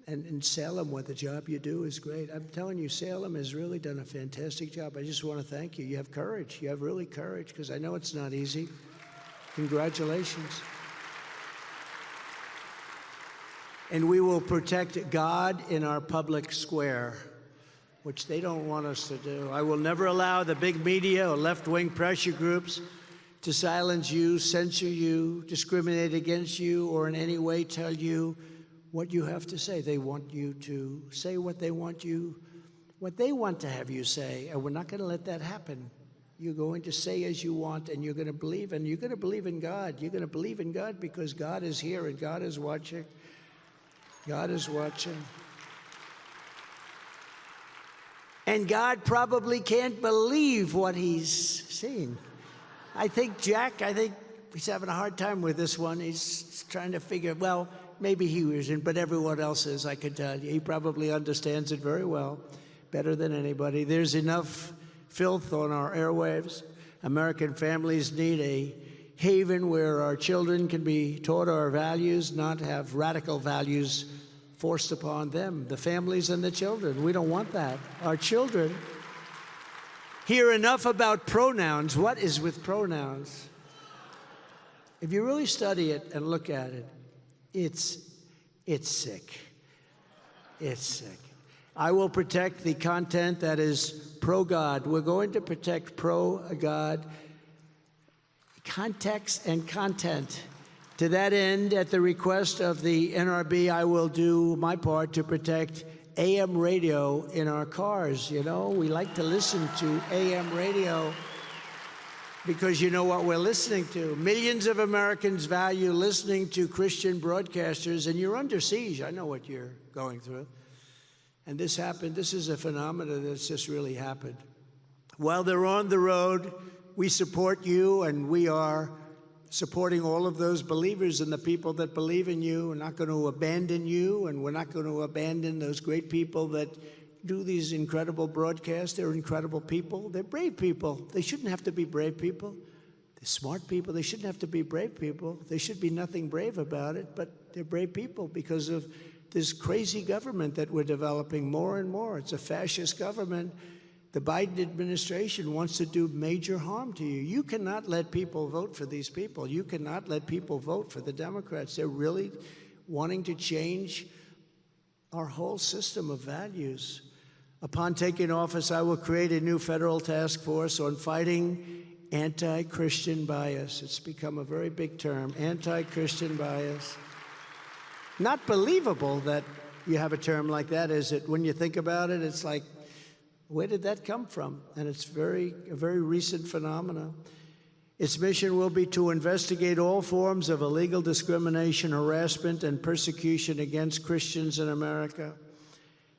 And in Salem, what the job you do is great. I'm telling you, Salem has really done a fantastic job. I just want to thank you. You have courage. You have really courage, because I know it's not easy. Congratulations. And we will protect God in our public square, which they don't want us to do. I will never allow the big media or left-wing pressure groups to silence you, censor you, discriminate against you, or in any way tell you what you have to say. They want you to say what they want to have you say, and we're not going to let that happen. You're going to say as you want, and you're going to believe, and you're going to believe in God. You're going to believe in God because God is here and God is watching. God is watching. And God probably can't believe what he's seen. I think he's having a hard time with this one. He's trying to figure, well, maybe he isn't, but everyone else is, I can tell you. He probably understands it very well, better than anybody. There's enough filth on our airwaves. American families need a haven where our children can be taught our values, not have radical values forced upon them, the families and the children. We don't want that. Our children hear enough about pronouns. What is with pronouns? If you really study it and look at it, it's sick. It's sick. I will protect the content that is pro-God. We're going to protect pro-God context and content. To that end, at the request of the NRB, I will do my part to protect AM radio in our cars. You know, we like to listen to AM radio because you know what we're listening to. Millions of Americans value listening to Christian broadcasters, and you're under siege. I know what you're going through. And this happened. This is a phenomenon that's just really happened. While they're on the road, we support you, and we are supporting all of those believers and the people that believe in you. We're not going to abandon you, and we're not going to abandon those great people that do these incredible broadcasts. They're incredible people. They're brave people. They shouldn't have to be brave people. They're smart people. They shouldn't have to be brave people. There should be nothing brave about it, but they're brave people because of this crazy government that we're developing more and more. It's a fascist government. The Biden administration wants to do major harm to you. You cannot let people vote for these people. You cannot let people vote for the Democrats. They're really wanting to change our whole system of values. Upon taking office, I will create a new federal task force on fighting anti-Christian bias. It's become a very big term, anti-Christian bias. Not believable that you have a term like that, is it? When you think about it, it's like, where did that come from? And it's a very recent phenomenon. Its mission will be to investigate all forms of illegal discrimination, harassment, and persecution against Christians in America.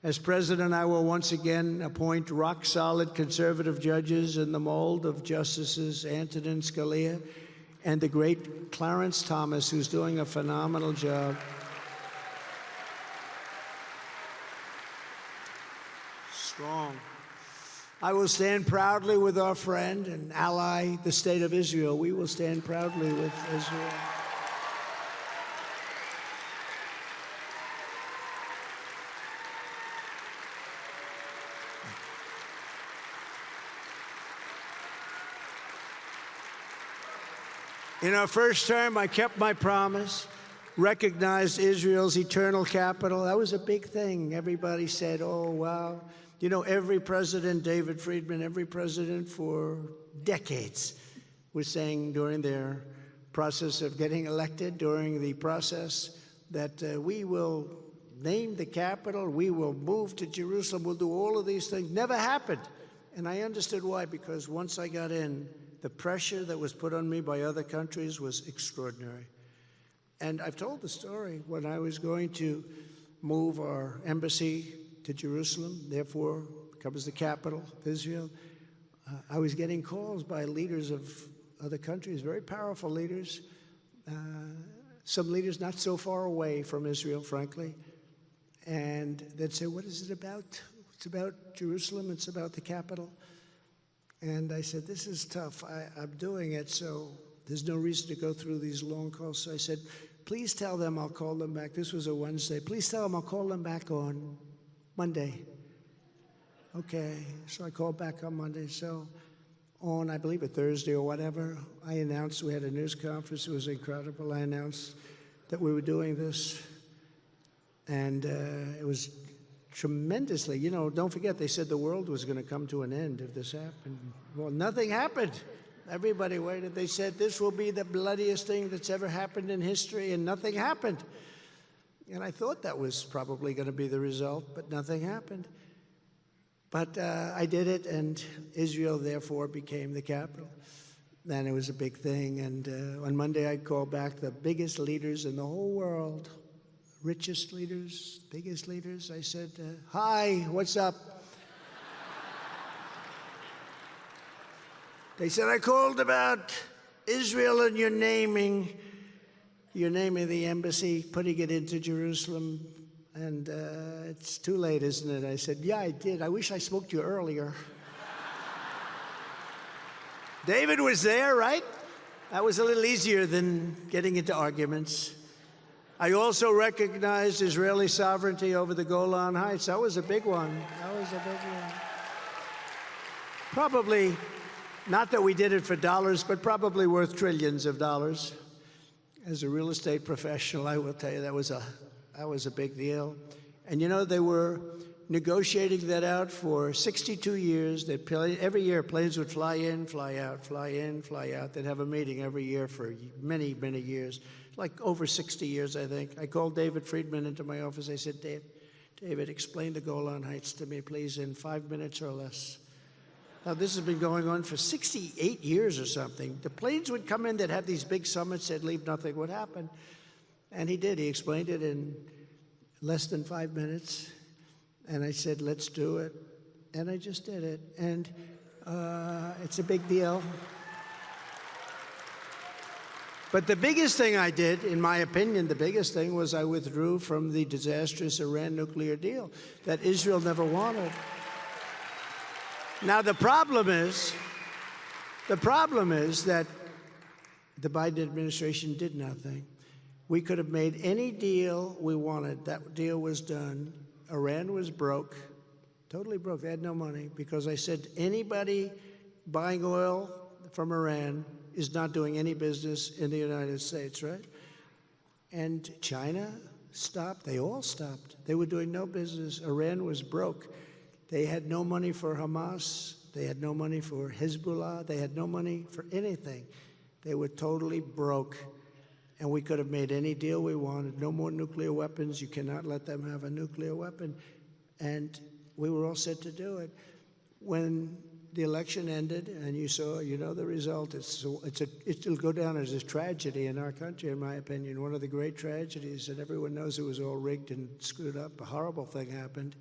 As president, I will once again appoint rock-solid conservative judges in the mold of Justices Antonin Scalia and the great Clarence Thomas, who's doing a phenomenal job. Strong. I will stand proudly with our friend and ally, the State of Israel. We will stand proudly with Israel. In our first term, I kept my promise, recognized Israel's eternal capital. That was a big thing. Everybody said, oh, wow. You know, every president, David Friedman, every president for decades was saying during their process of getting elected, during the process, that we will name the capital, we will move to Jerusalem, we'll do all of these things. Never happened. And I understood why, because once I got in, the pressure that was put on me by other countries was extraordinary. And I've told the story when I was going to move our embassy to Jerusalem, therefore becomes the capital of Israel. I was getting calls by leaders of other countries, very powerful leaders, some leaders not so far away from Israel, frankly, and they'd say, what is it about? It's about Jerusalem, it's about the capital. And I said, this is tough. I'm doing it, so there's no reason to go through these long calls. So I said, please tell them I'll call them back. This was a Wednesday. Please tell them I'll call them back on Monday. Okay, so I called back on Monday. So on, I believe, a Thursday or whatever, I announced, we had a news conference. It was incredible. I announced that we were doing this. And it was tremendously, you know, don't forget, they said the world was going to come to an end if this happened. Well, nothing happened. Everybody waited. They said this will be the bloodiest thing that's ever happened in history, and nothing happened. And I thought that was probably going to be the result, but nothing happened. But I did it, and Israel, therefore, became the capital. And it was a big thing. And on Monday, I called back the biggest leaders in the whole world, richest leaders, biggest leaders. I said, hi, what's up? They said, I called about Israel and you're naming the embassy, putting it into Jerusalem, and it's too late, isn't it? I said, yeah, I did. I wish I spoke to you earlier. David was there, right? That was a little easier than getting into arguments. I also recognized Israeli sovereignty over the Golan Heights. That was a big one. That was a big one. Probably, not that we did it for dollars, but probably worth trillions of dollars. As a real estate professional, I will tell you that was a big deal. And you know, there were negotiating that out for 62 years. Every year, planes would fly in, fly out, fly in, fly out. They'd have a meeting every year for many, many years, like over 60 years, I think. I called David Friedman into my office. I said, David, explain the Golan Heights to me, please, in 5 minutes or less. Now, this has been going on for 68 years or something. The planes would come in, they'd have these big summits, they'd leave, nothing would happen. And he did. He explained it in less than 5 minutes. And I said, let's do it. And I just did it. And it's a big deal. But the biggest thing I did, in my opinion, the biggest thing was I withdrew from the disastrous Iran nuclear deal that Israel never wanted. Now, the problem is that the Biden administration did nothing. We could have made any deal we wanted. That deal was done. Iran was broke, totally broke. They had no money because I said anybody buying oil from Iran is not doing any business in the United States, right? And China stopped. They all stopped. They were doing no business. Iran was broke. They had no money for Hamas. They had no money for Hezbollah. They had no money for anything. They were totally broke. And we could have made any deal we wanted. No more nuclear weapons. You cannot let them have a nuclear weapon. And we were all set to do it. When the election ended, and you know the result, it'll go down as a tragedy in our country, in my opinion. One of the great tragedies, and everyone knows it was all rigged and screwed up. A horrible thing happened.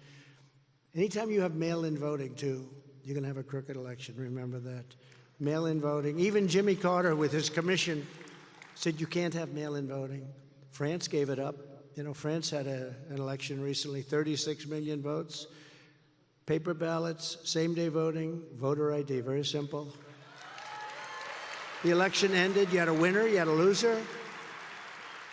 Anytime you have mail-in voting, too, you're going to have a crooked election. Remember that. Mail-in voting. Even Jimmy Carter, with his commission, said you can't have mail-in voting. France gave it up. You know, France had an election recently, 36 million votes. Paper ballots, same-day voting, voter ID, very simple. The election ended. You had a winner, you had a loser.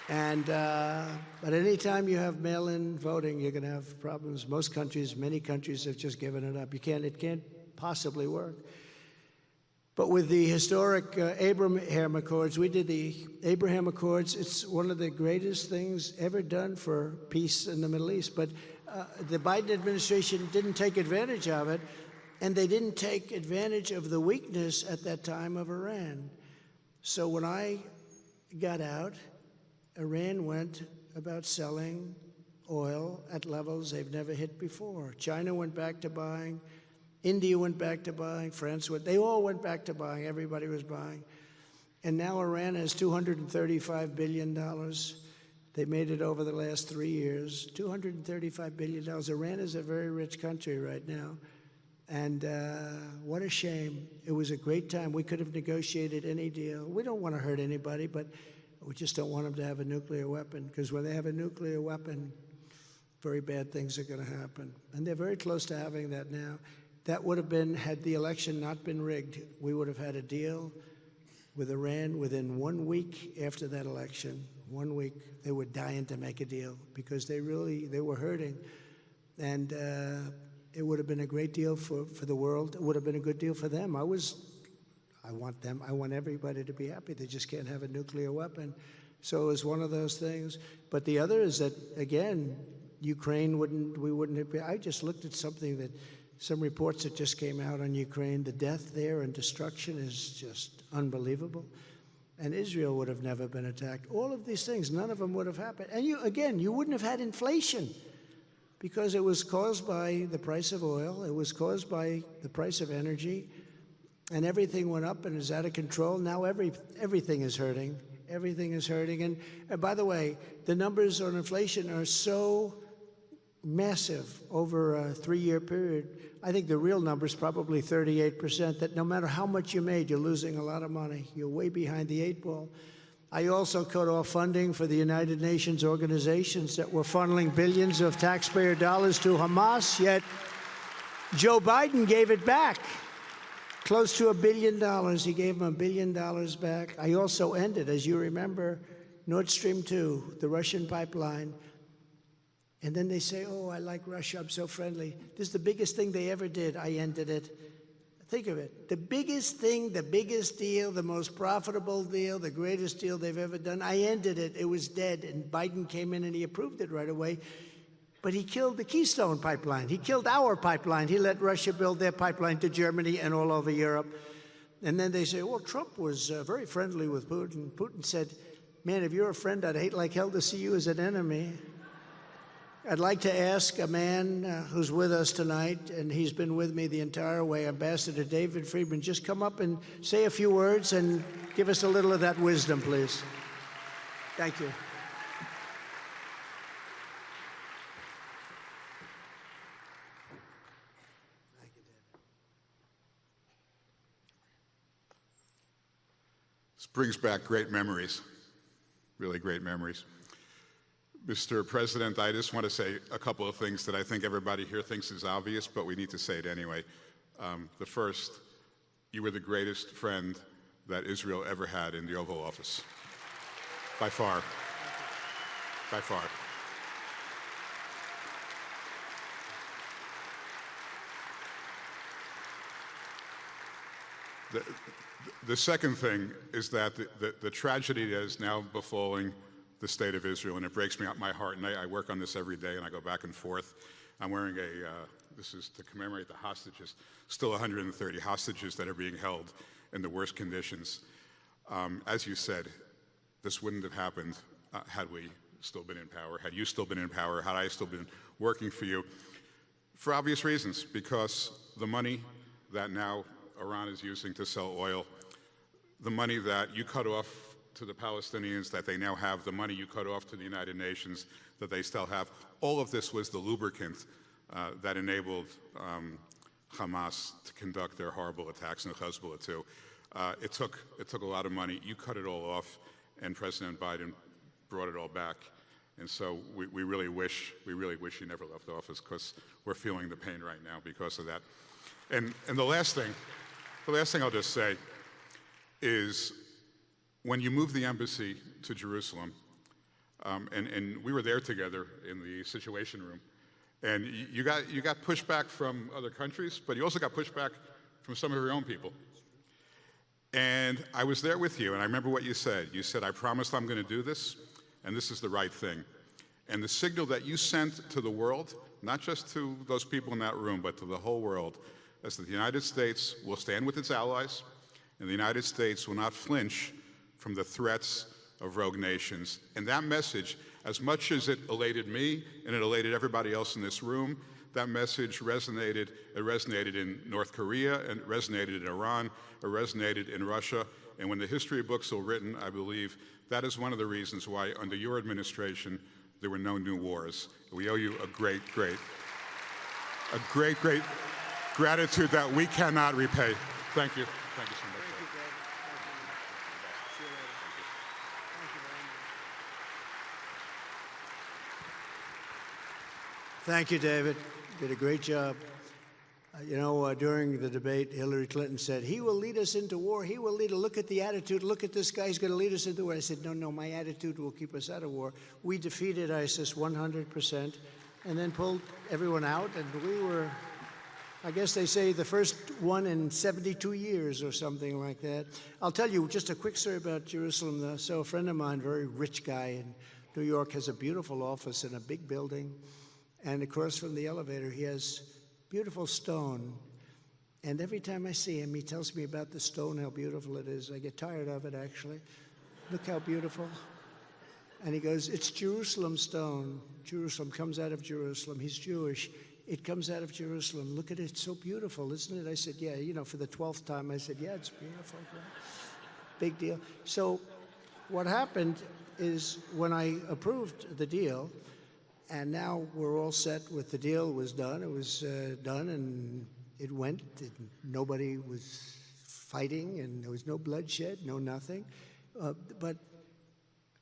And but any time you have mail-in voting, you're going to have problems. Most countries, many countries have just given it up. It can't possibly work. But with the historic Abraham Accords, we did the Abraham Accords. It's one of the greatest things ever done for peace in the Middle East. But the Biden administration didn't take advantage of it, and they didn't take advantage of the weakness at that time of Iran. So when I got out, Iran went about selling oil at levels they've never hit before. China went back to buying. India went back to buying, France they all went back to buying, everybody was buying. And now Iran has $235 billion. They made it over the last 3 years, $235 billion. Iran is a very rich country right now. And what a shame. It was a great time. We could have negotiated any deal. We don't want to hurt anybody, but we just don't want them to have a nuclear weapon, because when they have a nuclear weapon, very bad things are going to happen. And they're very close to having that now. That would have been, had the election not been rigged, we would have had a deal with Iran within 1 week after that election. 1 week, they were dying to make a deal because they were hurting. And it would have been a great deal for the world. It would have been a good deal for them. I want everybody to be happy. They just can't have a nuclear weapon. So it was one of those things. But the other is that, again, Ukraine wouldn't have been. I just looked at some reports that just came out on Ukraine. The death there and destruction is just unbelievable. And Israel would have never been attacked. All of these things, none of them would have happened. And you wouldn't have had inflation, because it was caused by the price of oil. It was caused by the price of energy. And everything went up and is out of control. Now everything is hurting. Everything is hurting. And by the way, the numbers on inflation are so massive over a 3-year period. I think the real number is probably 38%, that no matter how much you made, you're losing a lot of money. You're way behind the 8 ball. I also cut off funding for the United Nations organizations that were funneling billions of taxpayer dollars to Hamas, yet Joe Biden gave it back. Close to $1 billion. He gave them $1 billion back. I also ended, as you remember, Nord Stream 2, the Russian pipeline. And then they say, oh, I like Russia, I'm so friendly. This is the biggest thing they ever did. I ended it. Think of it. The biggest thing, the biggest deal, the most profitable deal, the greatest deal they've ever done, I ended it. It was dead. And Biden came in and he approved it right away. But he killed the Keystone pipeline. He killed our pipeline. He let Russia build their pipeline to Germany and all over Europe. And then they say, well, Trump was very friendly with Putin. Putin said, man, if you're a friend, I'd hate like hell to see you as an enemy. I'd like to ask a man who's with us tonight, and he's been with me the entire way, Ambassador David Friedman, just come up and say a few words and give us a little of that wisdom, please. Thank you. This brings back great memories, really great memories. Mr. President, I just want to say a couple of things that I think everybody here thinks is obvious, but we need to say it anyway. The first, you were the greatest friend that Israel ever had in the Oval Office. By far. By far. The second thing is that the tragedy that is now befalling the state of Israel, and it breaks my heart, and I work on this every day, and I go back and forth. I'm wearing this is to commemorate the hostages, still 130 hostages that are being held in the worst conditions. As you said, this wouldn't have happened had we still been in power, had you still been in power, had I still been working for you, for obvious reasons, because the money that now Iran is using to sell oil, the money that you cut off to the Palestinians that they now have, the money you cut off to the United Nations that they still have, all of this was the lubricant that enabled Hamas to conduct their horrible attacks, and Hezbollah too. It took a lot of money. You cut it all off, and President Biden brought it all back. And so we really wish he never left office, because we're feeling the pain right now because of that. And the last thing I'll just say is, when you moved the embassy to Jerusalem, and we were there together in the Situation Room, and you got pushback from other countries, but you also got pushback from some of your own people. And I was there with you, and I remember what you said. You said, I promised I'm going to do this, and this is the right thing. And the signal that you sent to the world, not just to those people in that room, but to the whole world, is that the United States will stand with its allies, and the United States will not flinch from the threats of rogue nations. And that message, as much as it elated me and it elated everybody else in this room, that message resonated. It resonated in North Korea, and it resonated in Iran, it resonated in Russia. And when the history books are written, I believe that is one of the reasons why, under your administration, there were no new wars. We owe you a great gratitude that we cannot repay. Thank you. Thank you so much. Thank you, David. You did a great job. During the debate, Hillary Clinton said, he will lead us into war. He will lead us. Look at the attitude. Look at this guy. He's going to lead us into war. I said, no, my attitude will keep us out of war. We defeated ISIS 100% and then pulled everyone out. And we were, I guess they say, the first one in 72 years or something like that. I'll tell you just a quick story about Jerusalem. So a friend of mine, very rich guy in New York, has a beautiful office in a big building. And across from the elevator, he has beautiful stone. And every time I see him, he tells me about the stone, how beautiful it is. I get tired of it, actually. Look how beautiful. And he goes, it's Jerusalem stone. Jerusalem comes out of Jerusalem. He's Jewish. It comes out of Jerusalem. Look at it. It's so beautiful, isn't it? I said, yeah, for the 12th time, I said, yeah, it's beautiful. Big deal. So what happened is, when I approved the deal, and now we're all set with the deal. It was done. It was done, and it went. Nobody was fighting, and there was no bloodshed, no nothing. But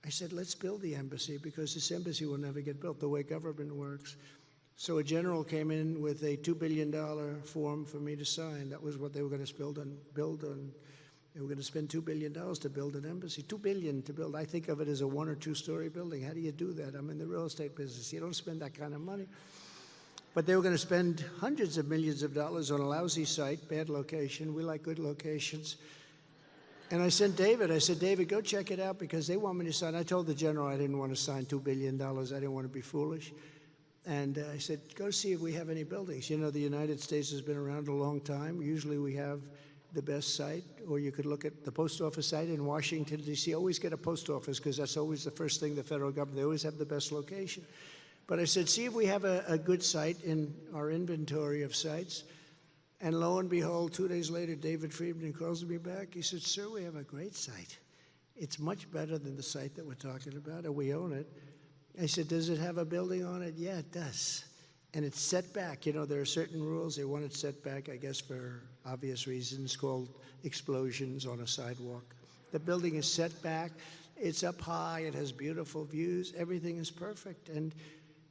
I said, let's build the embassy, because this embassy will never get built the way government works. So a general came in with a $2 billion form for me to sign. That was what they were going to build on. They were going to spend $2 billion to build an embassy. $2 billion to build. I think of it as a 1- or 2-story building. How do you do that? I'm in the real estate business. You don't spend that kind of money. But they were going to spend hundreds of millions of dollars on a lousy site, bad location. We like good locations. And I sent David. I said, David, go check it out, because they want me to sign. I told the general I didn't want to sign $2 billion. I didn't want to be foolish. And I said, go see if we have any buildings. You know, the United States has been around a long time. Usually we have the best site, or you could look at the post office site in Washington, D.C. Always get a post office, because that's always the first thing the federal government, they always have the best location. But I said, see if we have a good site in our inventory of sites. And lo and behold, 2 days later, David Friedman calls me back. He said, sir, we have a great site. It's much better than the site that we're talking about, and we own it. I said, does it have a building on it? Yeah, it does. And it's set back. You know, there are certain rules. They want it set back, I guess, for obvious reasons, called explosions on a sidewalk. The building is set back. It's up high. It has beautiful views. Everything is perfect. And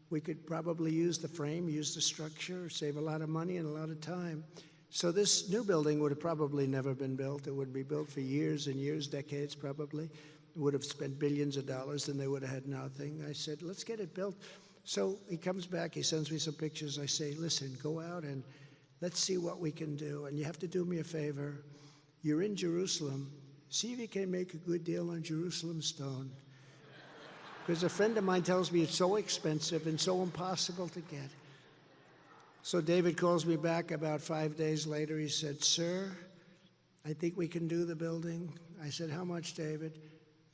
we could probably use the frame, use the structure, save a lot of money and a lot of time. So this new building would have probably never been built. It would be built for years and years, decades probably. It would have spent billions of dollars, and they would have had nothing. I said, let's get it built. So he comes back, he sends me some pictures. I say, listen, go out and let's see what we can do. And you have to do me a favor. You're in Jerusalem. See if you can make a good deal on Jerusalem stone. Because a friend of mine tells me it's so expensive and so impossible to get. So David calls me back about 5 days later. He said, sir, I think we can do the building. I said, how much, David?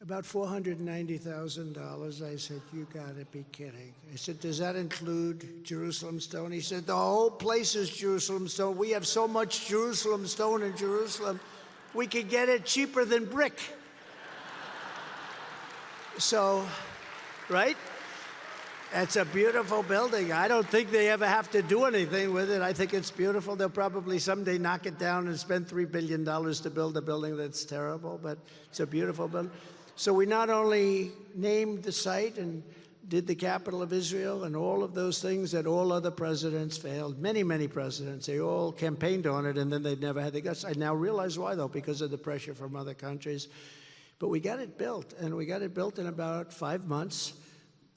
About $490,000. I said, you gotta be kidding. I said, does that include Jerusalem stone? He said, the whole place is Jerusalem stone. We have so much Jerusalem stone in Jerusalem, we could get it cheaper than brick. So, right? It's a beautiful building. I don't think they ever have to do anything with it. I think it's beautiful. They'll probably someday knock it down and spend $3 billion to build a building that's terrible, but it's a beautiful building. So we not only named the site and did the capital of Israel and all of those things that all other presidents failed, many, many presidents, they all campaigned on it, and then they never had the guts. I now realize why, though, because of the pressure from other countries. But we got it built, and we got it built in about 5 months.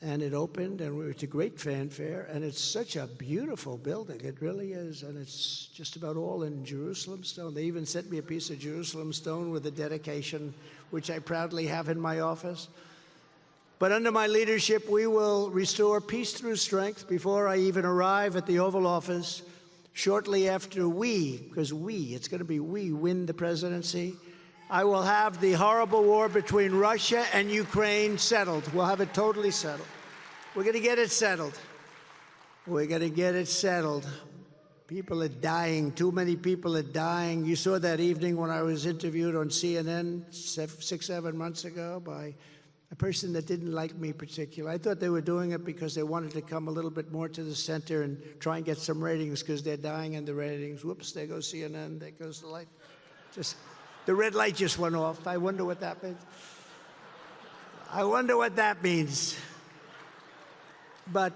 And it opened, and it's a great fanfare, and it's such a beautiful building. It really is, and it's just about all in Jerusalem stone. They even sent me a piece of Jerusalem stone with a dedication, which I proudly have in my office. But under my leadership, we will restore peace through strength before I even arrive at the Oval Office. Shortly after it's going to be we win the presidency, I will have the horrible war between Russia and Ukraine settled. We'll have it totally settled. We're going to get it settled. We're going to get it settled. People are dying. Too many people are dying. You saw that evening when I was interviewed on CNN 6, 7 months ago by a person that didn't like me particularly. I thought they were doing it because they wanted to come a little bit more to the center and try and get some ratings because they're dying in the ratings. Whoops, there goes CNN, there goes the light. The red light just went off. I wonder what that means. I wonder what that means. But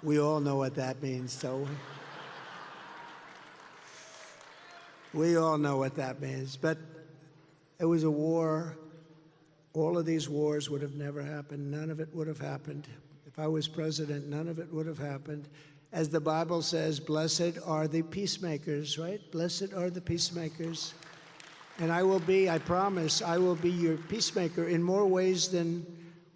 we all know what that means, so we all know what that means. But it was a war. All of these wars would have never happened. None of it would have happened. If I was president, none of it would have happened. As the Bible says, blessed are the peacemakers, right? Blessed are the peacemakers. And I promise, I will be your peacemaker in more ways than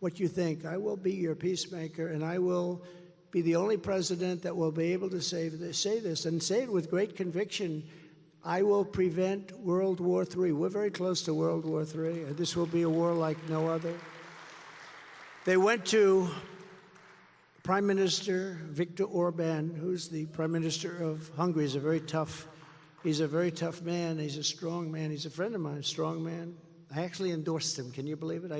what you think. I will be your peacemaker, and I will be the only president that will be able to say this, and say it with great conviction. I will prevent World War III. We're very close to World War III. This will be a war like no other. They went to Prime Minister Viktor Orban, who's the Prime Minister of Hungary. He's a very tough man. He's a strong man. He's a friend of mine, a strong man. I actually endorsed him. Can you believe it?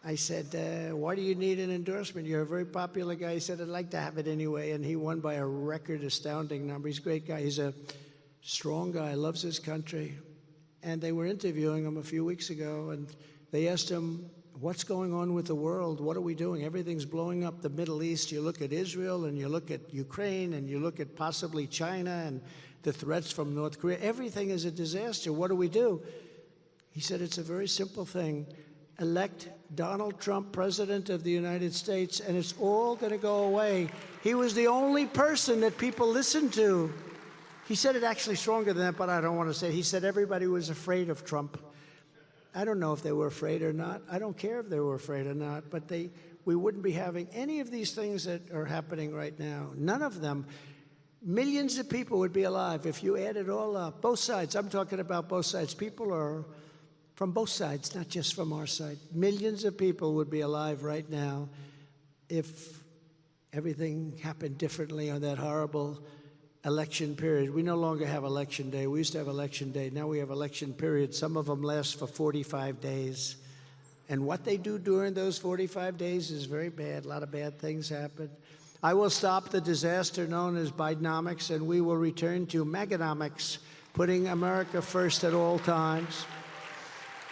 I said, why do you need an endorsement? You're a very popular guy. He said, I'd like to have it anyway. And he won by a record astounding number. He's a great guy. He's a strong guy, loves his country. And they were interviewing him a few weeks ago, and they asked him, what's going on with the world? What are we doing? Everything's blowing up. The Middle East, you look at Israel, and you look at Ukraine, and you look at possibly China and the threats from North Korea. Everything is a disaster. What do we do? He said, it's a very simple thing. Elect Donald Trump president of the United States, and it's all going to go away. He was the only person that people listened to. He said it actually stronger than that, but I don't want to say it. He said everybody was afraid of Trump. I don't know if they were afraid or not. I don't care if they were afraid or not, but we wouldn't be having any of these things that are happening right now. None of them. Millions of people would be alive if you add it all up. Both sides. I'm talking about both sides. People are from both sides, not just from our side. Millions of people would be alive right now if everything happened differently on that horrible election period. We no longer have election day. We used to have election day. Now we have election period. Some of them last for 45 days. And what they do during those 45 days is very bad. A lot of bad things happen. I will stop the disaster known as Bidenomics, and we will return to Maganomics, putting America first at all times.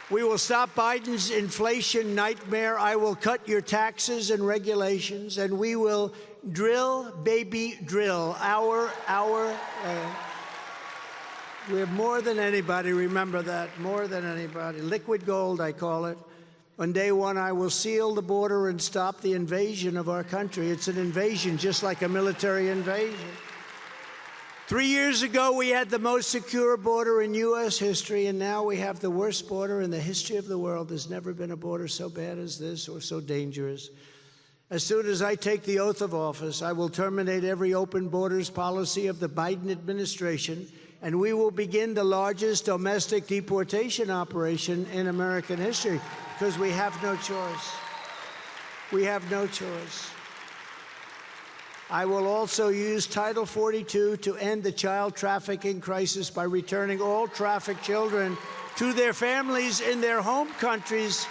We will stop Biden's inflation nightmare. I will cut your taxes and regulations, and we will drill, baby, drill. We have more than anybody, remember that, more than anybody. Liquid gold, I call it. On day one, I will seal the border and stop the invasion of our country. It's an invasion, just like a military invasion. 3 years ago, we had the most secure border in U.S. history, and now we have the worst border in the history of the world. There's never been a border so bad as this or so dangerous. As soon as I take the oath of office, I will terminate every open borders policy of the Biden administration, and we will begin the largest domestic deportation operation in American history, because we have no choice. We have no choice. I will also use Title 42 to end the child trafficking crisis by returning all trafficked children to their families in their home countries,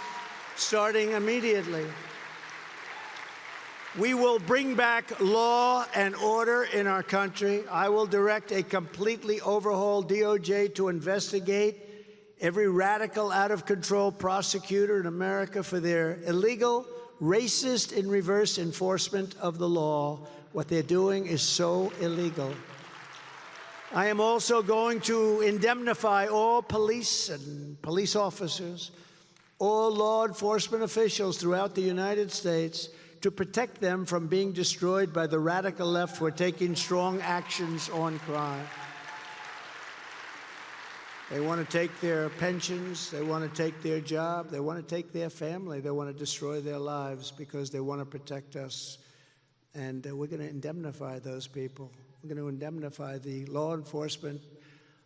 starting immediately. We will bring back law and order in our country. I will direct a completely overhauled DOJ to investigate every radical, out-of-control prosecutor in America for their illegal, racist, and reverse enforcement of the law. What they're doing is so illegal. I am also going to indemnify all police and police officers, all law enforcement officials throughout the United States, to protect them from being destroyed by the radical left who are taking strong actions on crime. They want to take their pensions, they want to take their job, they want to take their family, they want to destroy their lives because they want to protect us. And we're going to indemnify those people. We're going to indemnify the law enforcement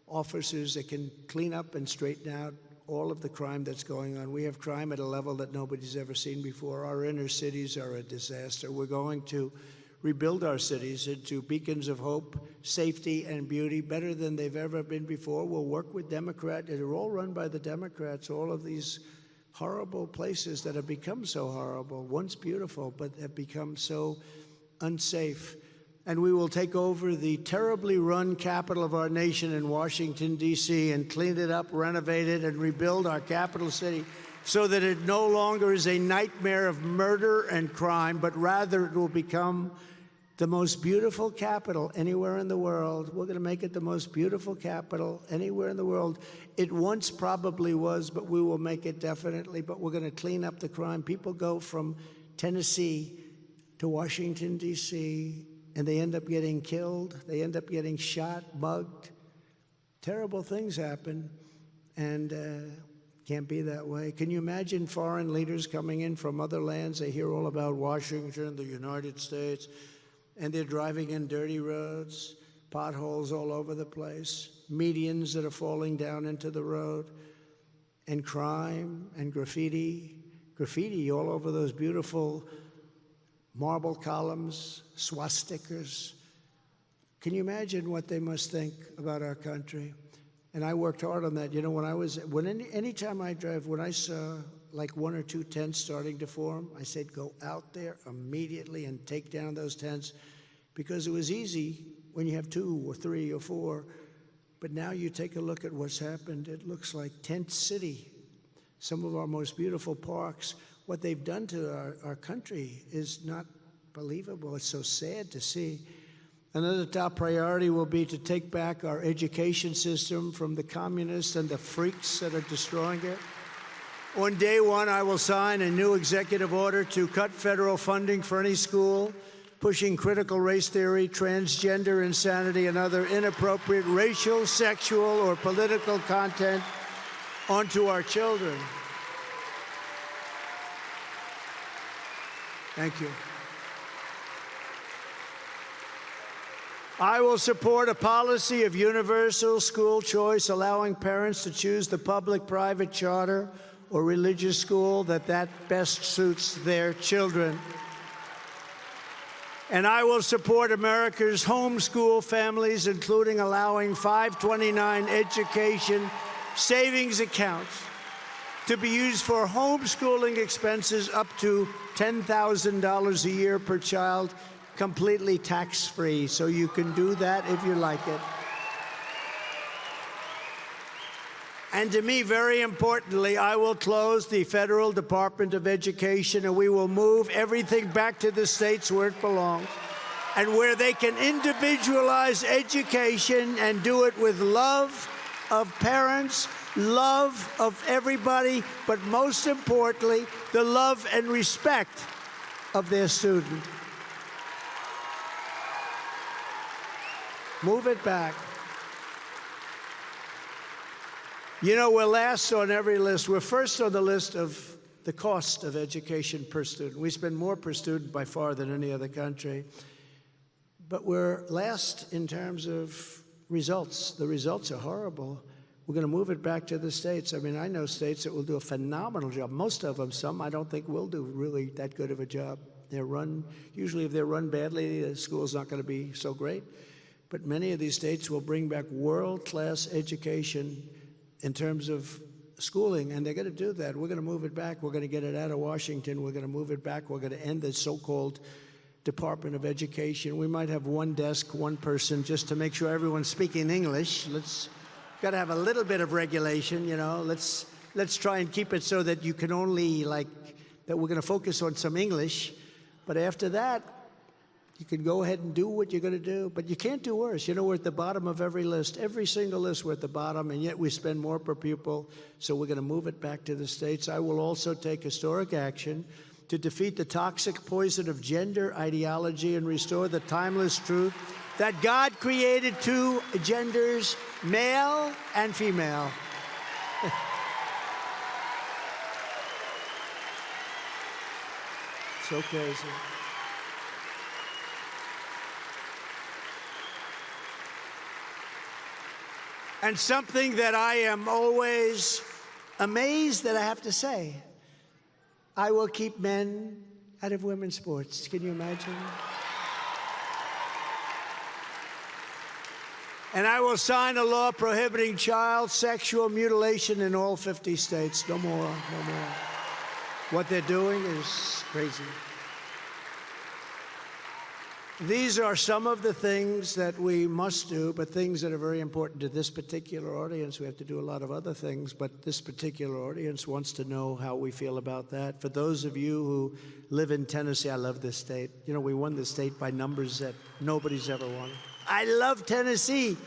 officers that can clean up and straighten out all of the crime that's going on. We have crime at a level that nobody's ever seen before. Our inner cities are a disaster. We're going to rebuild our cities into beacons of hope, safety, and beauty, better than they've ever been before. We'll work with Democrats. They're all run by the Democrats, all of these horrible places that have become so horrible, once beautiful, but have become so unsafe. And we will take over the terribly run capital of our nation in Washington, D.C., and clean it up, renovate it, and rebuild our capital city so that it no longer is a nightmare of murder and crime, but rather it will become the most beautiful capital anywhere in the world. We're going to make it the most beautiful capital anywhere in the world. It once probably was, but we will make it definitely. But we're going to clean up the crime. People go from Tennessee to Washington, D.C., and they end up getting killed. They end up getting shot, mugged. Terrible things happen, and can't be that way. Can you imagine foreign leaders coming in from other lands? They hear all about Washington, the United States, and they're driving in dirty roads, potholes all over the place, medians that are falling down into the road, and crime and graffiti all over those beautiful marble columns, swastikas. Can you imagine what they must think about our country? And I worked hard on that. You know, anytime I drive, when I saw like one or two tents starting to form, I said, go out there immediately and take down those tents, because it was easy when you have 2 or 3 or 4. But now you take a look at what's happened. It looks like Tent City, some of our most beautiful parks. What they've done to our country is not believable. It's so sad to see. Another top priority will be to take back our education system from the communists and the freaks that are destroying it. On day one, I will sign a new executive order to cut federal funding for any school pushing critical race theory, transgender insanity, and other inappropriate racial, sexual, or political content onto our children. Thank you. I will support a policy of universal school choice, allowing parents to choose the public, private, charter, or religious school that best suits their children. And I will support America's homeschool families, including allowing 529 education savings accounts to be used for homeschooling expenses up to $10,000 a year per child, completely tax-free. So you can do that if you like it. And to me, very importantly, I will close the Federal Department of Education, and we will move everything back to the states where it belongs and where they can individualize education and do it with love of parents, love of everybody, but most importantly, the love and respect of their student. Move it back. You know, we're last on every list. We're first on the list of the cost of education per student. We spend more per student by far than any other country. But we're last in terms of results. The results are horrible. We're going to move it back to the states. I mean, I know states that will do a phenomenal job. Most of them, some I don't think will do really that good of a job. Usually if they're run badly, the school's not going to be so great. But many of these states will bring back world-class education in terms of schooling, and they're going to do that. We're going to move it back. We're going to get it out of Washington. We're going to move it back. We're going to end the so-called Department of Education. We might have one desk, one person, just to make sure everyone's speaking English. Got to have a little bit of regulation, you know. Let's try and keep it so that you can only, that we're going to focus on some English. But after that, you can go ahead and do what you're going to do, but you can't do worse. You know, we're at the bottom of every list. Every single list, we're at the bottom, and yet we spend more per pupil, so we're going to move it back to the states. I will also take historic action to defeat the toxic poison of gender ideology and restore the timeless truth that God created two genders, male and female. So crazy. And something that I am always amazed that I have to say, I will keep men out of women's sports. Can you imagine? And I will sign a law prohibiting child sexual mutilation in all 50 states. No more, no more. What they're doing is crazy. These are some of the things that we must do, but things that are very important to this particular audience. We have to do a lot of other things, but this particular audience wants to know how we feel about that. For those of you who live in Tennessee, I love this state. You know, we won this state by numbers that nobody's ever won. I love Tennessee.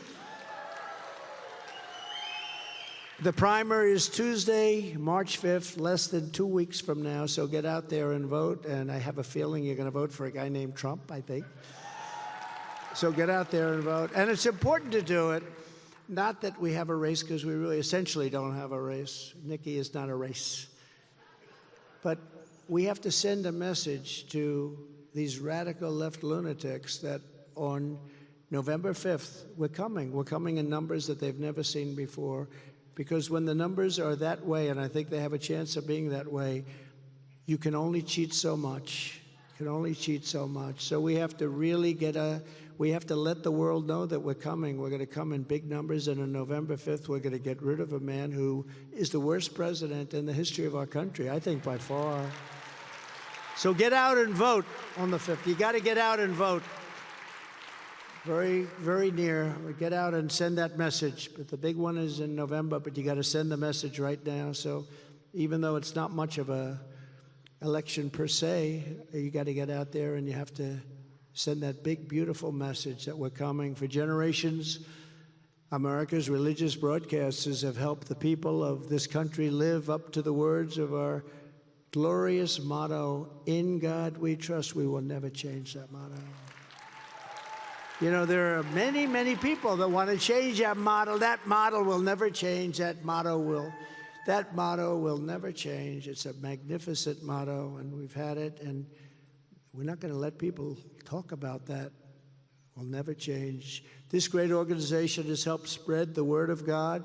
The primary is Tuesday, March 5th, less than 2 weeks from now, so get out there and vote. And I have a feeling you're going to vote for a guy named Trump, I think. So get out there and vote. And it's important to do it. Not that we have a race, because we really essentially don't have a race. Nikki is not a race. But we have to send a message to these radical left lunatics that on November 5th, we're coming. We're coming in numbers that they've never seen before. Because when the numbers are that way, and I think they have a chance of being that way, you can only cheat so much. You can only cheat so much. So we have to really we have to let the world know that we're coming. We're going to come in big numbers, and on November 5th, we're going to get rid of a man who is the worst president in the history of our country, I think by far. So get out and vote on the 5th. You got to get out and vote. Very, very near. Get out and send that message. But the big one is in November, but you got to send the message right now. So even though it's not much of a election per se, you got to get out there and you have to send that big, beautiful message that we're coming. For generations, America's religious broadcasters have helped the people of this country live up to the words of our glorious motto, "In God we trust." We will never change that motto. You know, there are many, many people that want to change that model. That model will never change. That motto will That motto will never change. It's a magnificent motto, and we've had it, and we're not going to let people talk about that. Will never change. This great organization has helped spread the Word of God,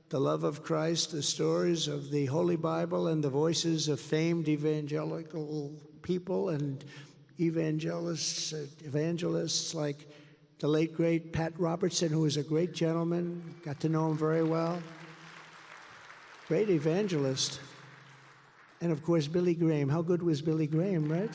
the love of Christ, the stories of the Holy Bible, and the voices of famed evangelical people and evangelists like the late, great Pat Robertson, who was a great gentleman. Got to know him very well. Great evangelist. And, of course, Billy Graham. How good was Billy Graham, right?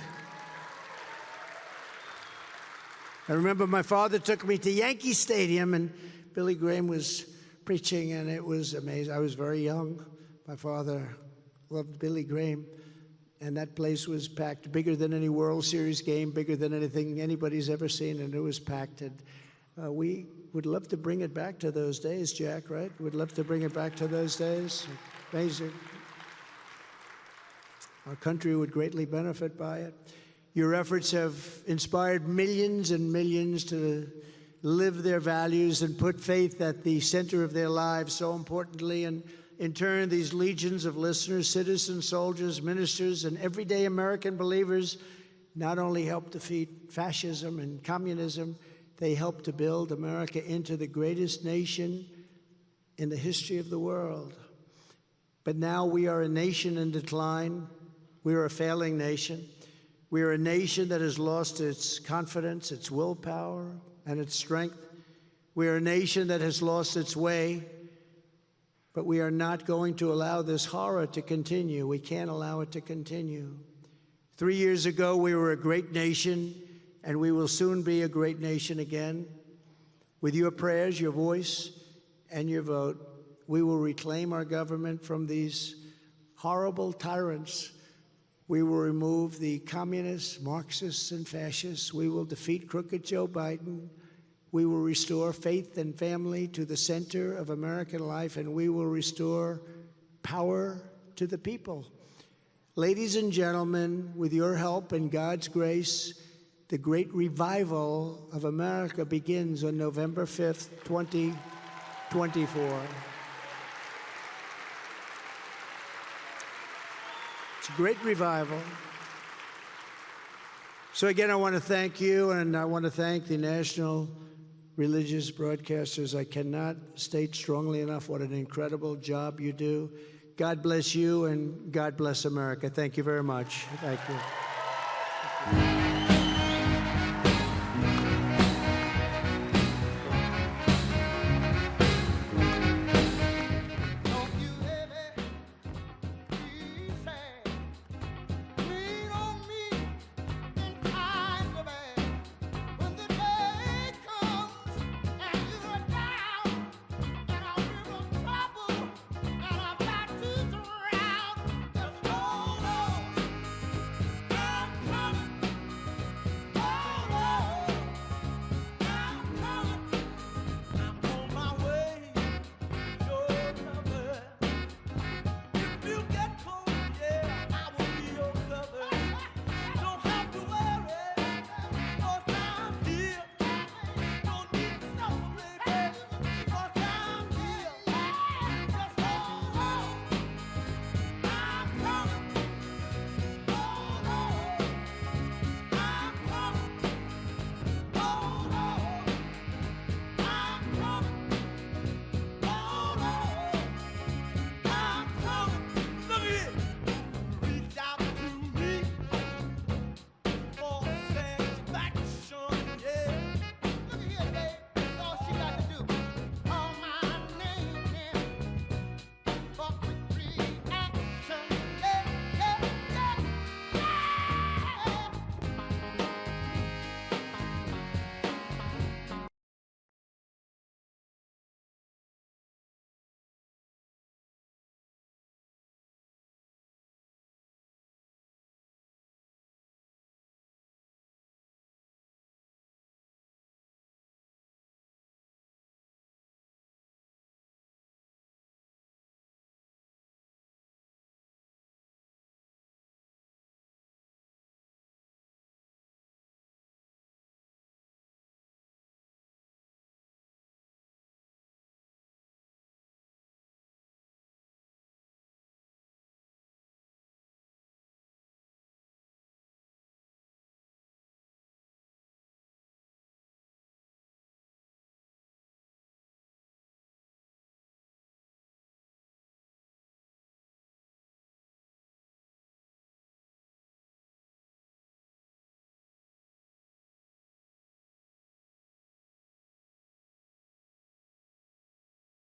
I remember my father took me to Yankee Stadium, and Billy Graham was preaching, and it was amazing. I was very young. My father loved Billy Graham, and that place was packed, bigger than any World Series game, bigger than anything anybody's ever seen, and it was packed. And we would love to bring it back to those days, Jack, right? We'd love to bring it back to those days. Amazing. Our country would greatly benefit by it. Your efforts have inspired millions and millions to live their values and put faith at the center of their lives, so importantly. And in turn, these legions of listeners, citizens, soldiers, ministers, and everyday American believers not only help defeat fascism and communism, they help to build America into the greatest nation in the history of the world. But now we are a nation in decline. We are a failing nation. We are a nation that has lost its confidence, its willpower, and its strength. We are a nation that has lost its way, but we are not going to allow this horror to continue. We can't allow it to continue. 3 years ago, we were a great nation, and we will soon be a great nation again. With your prayers, your voice, and your vote, we will reclaim our government from these horrible tyrants. We will remove the communists, Marxists, and fascists. We will defeat crooked Joe Biden. We will restore faith and family to the center of American life, and we will restore power to the people. Ladies and gentlemen, with your help and God's grace, the great revival of America begins on November 5th, 2024. It's a great revival. So again, I want to thank you, and I want to thank the national religious broadcasters. I cannot state strongly enough what an incredible job you do. God bless you, and God bless America. Thank you very much. Thank you.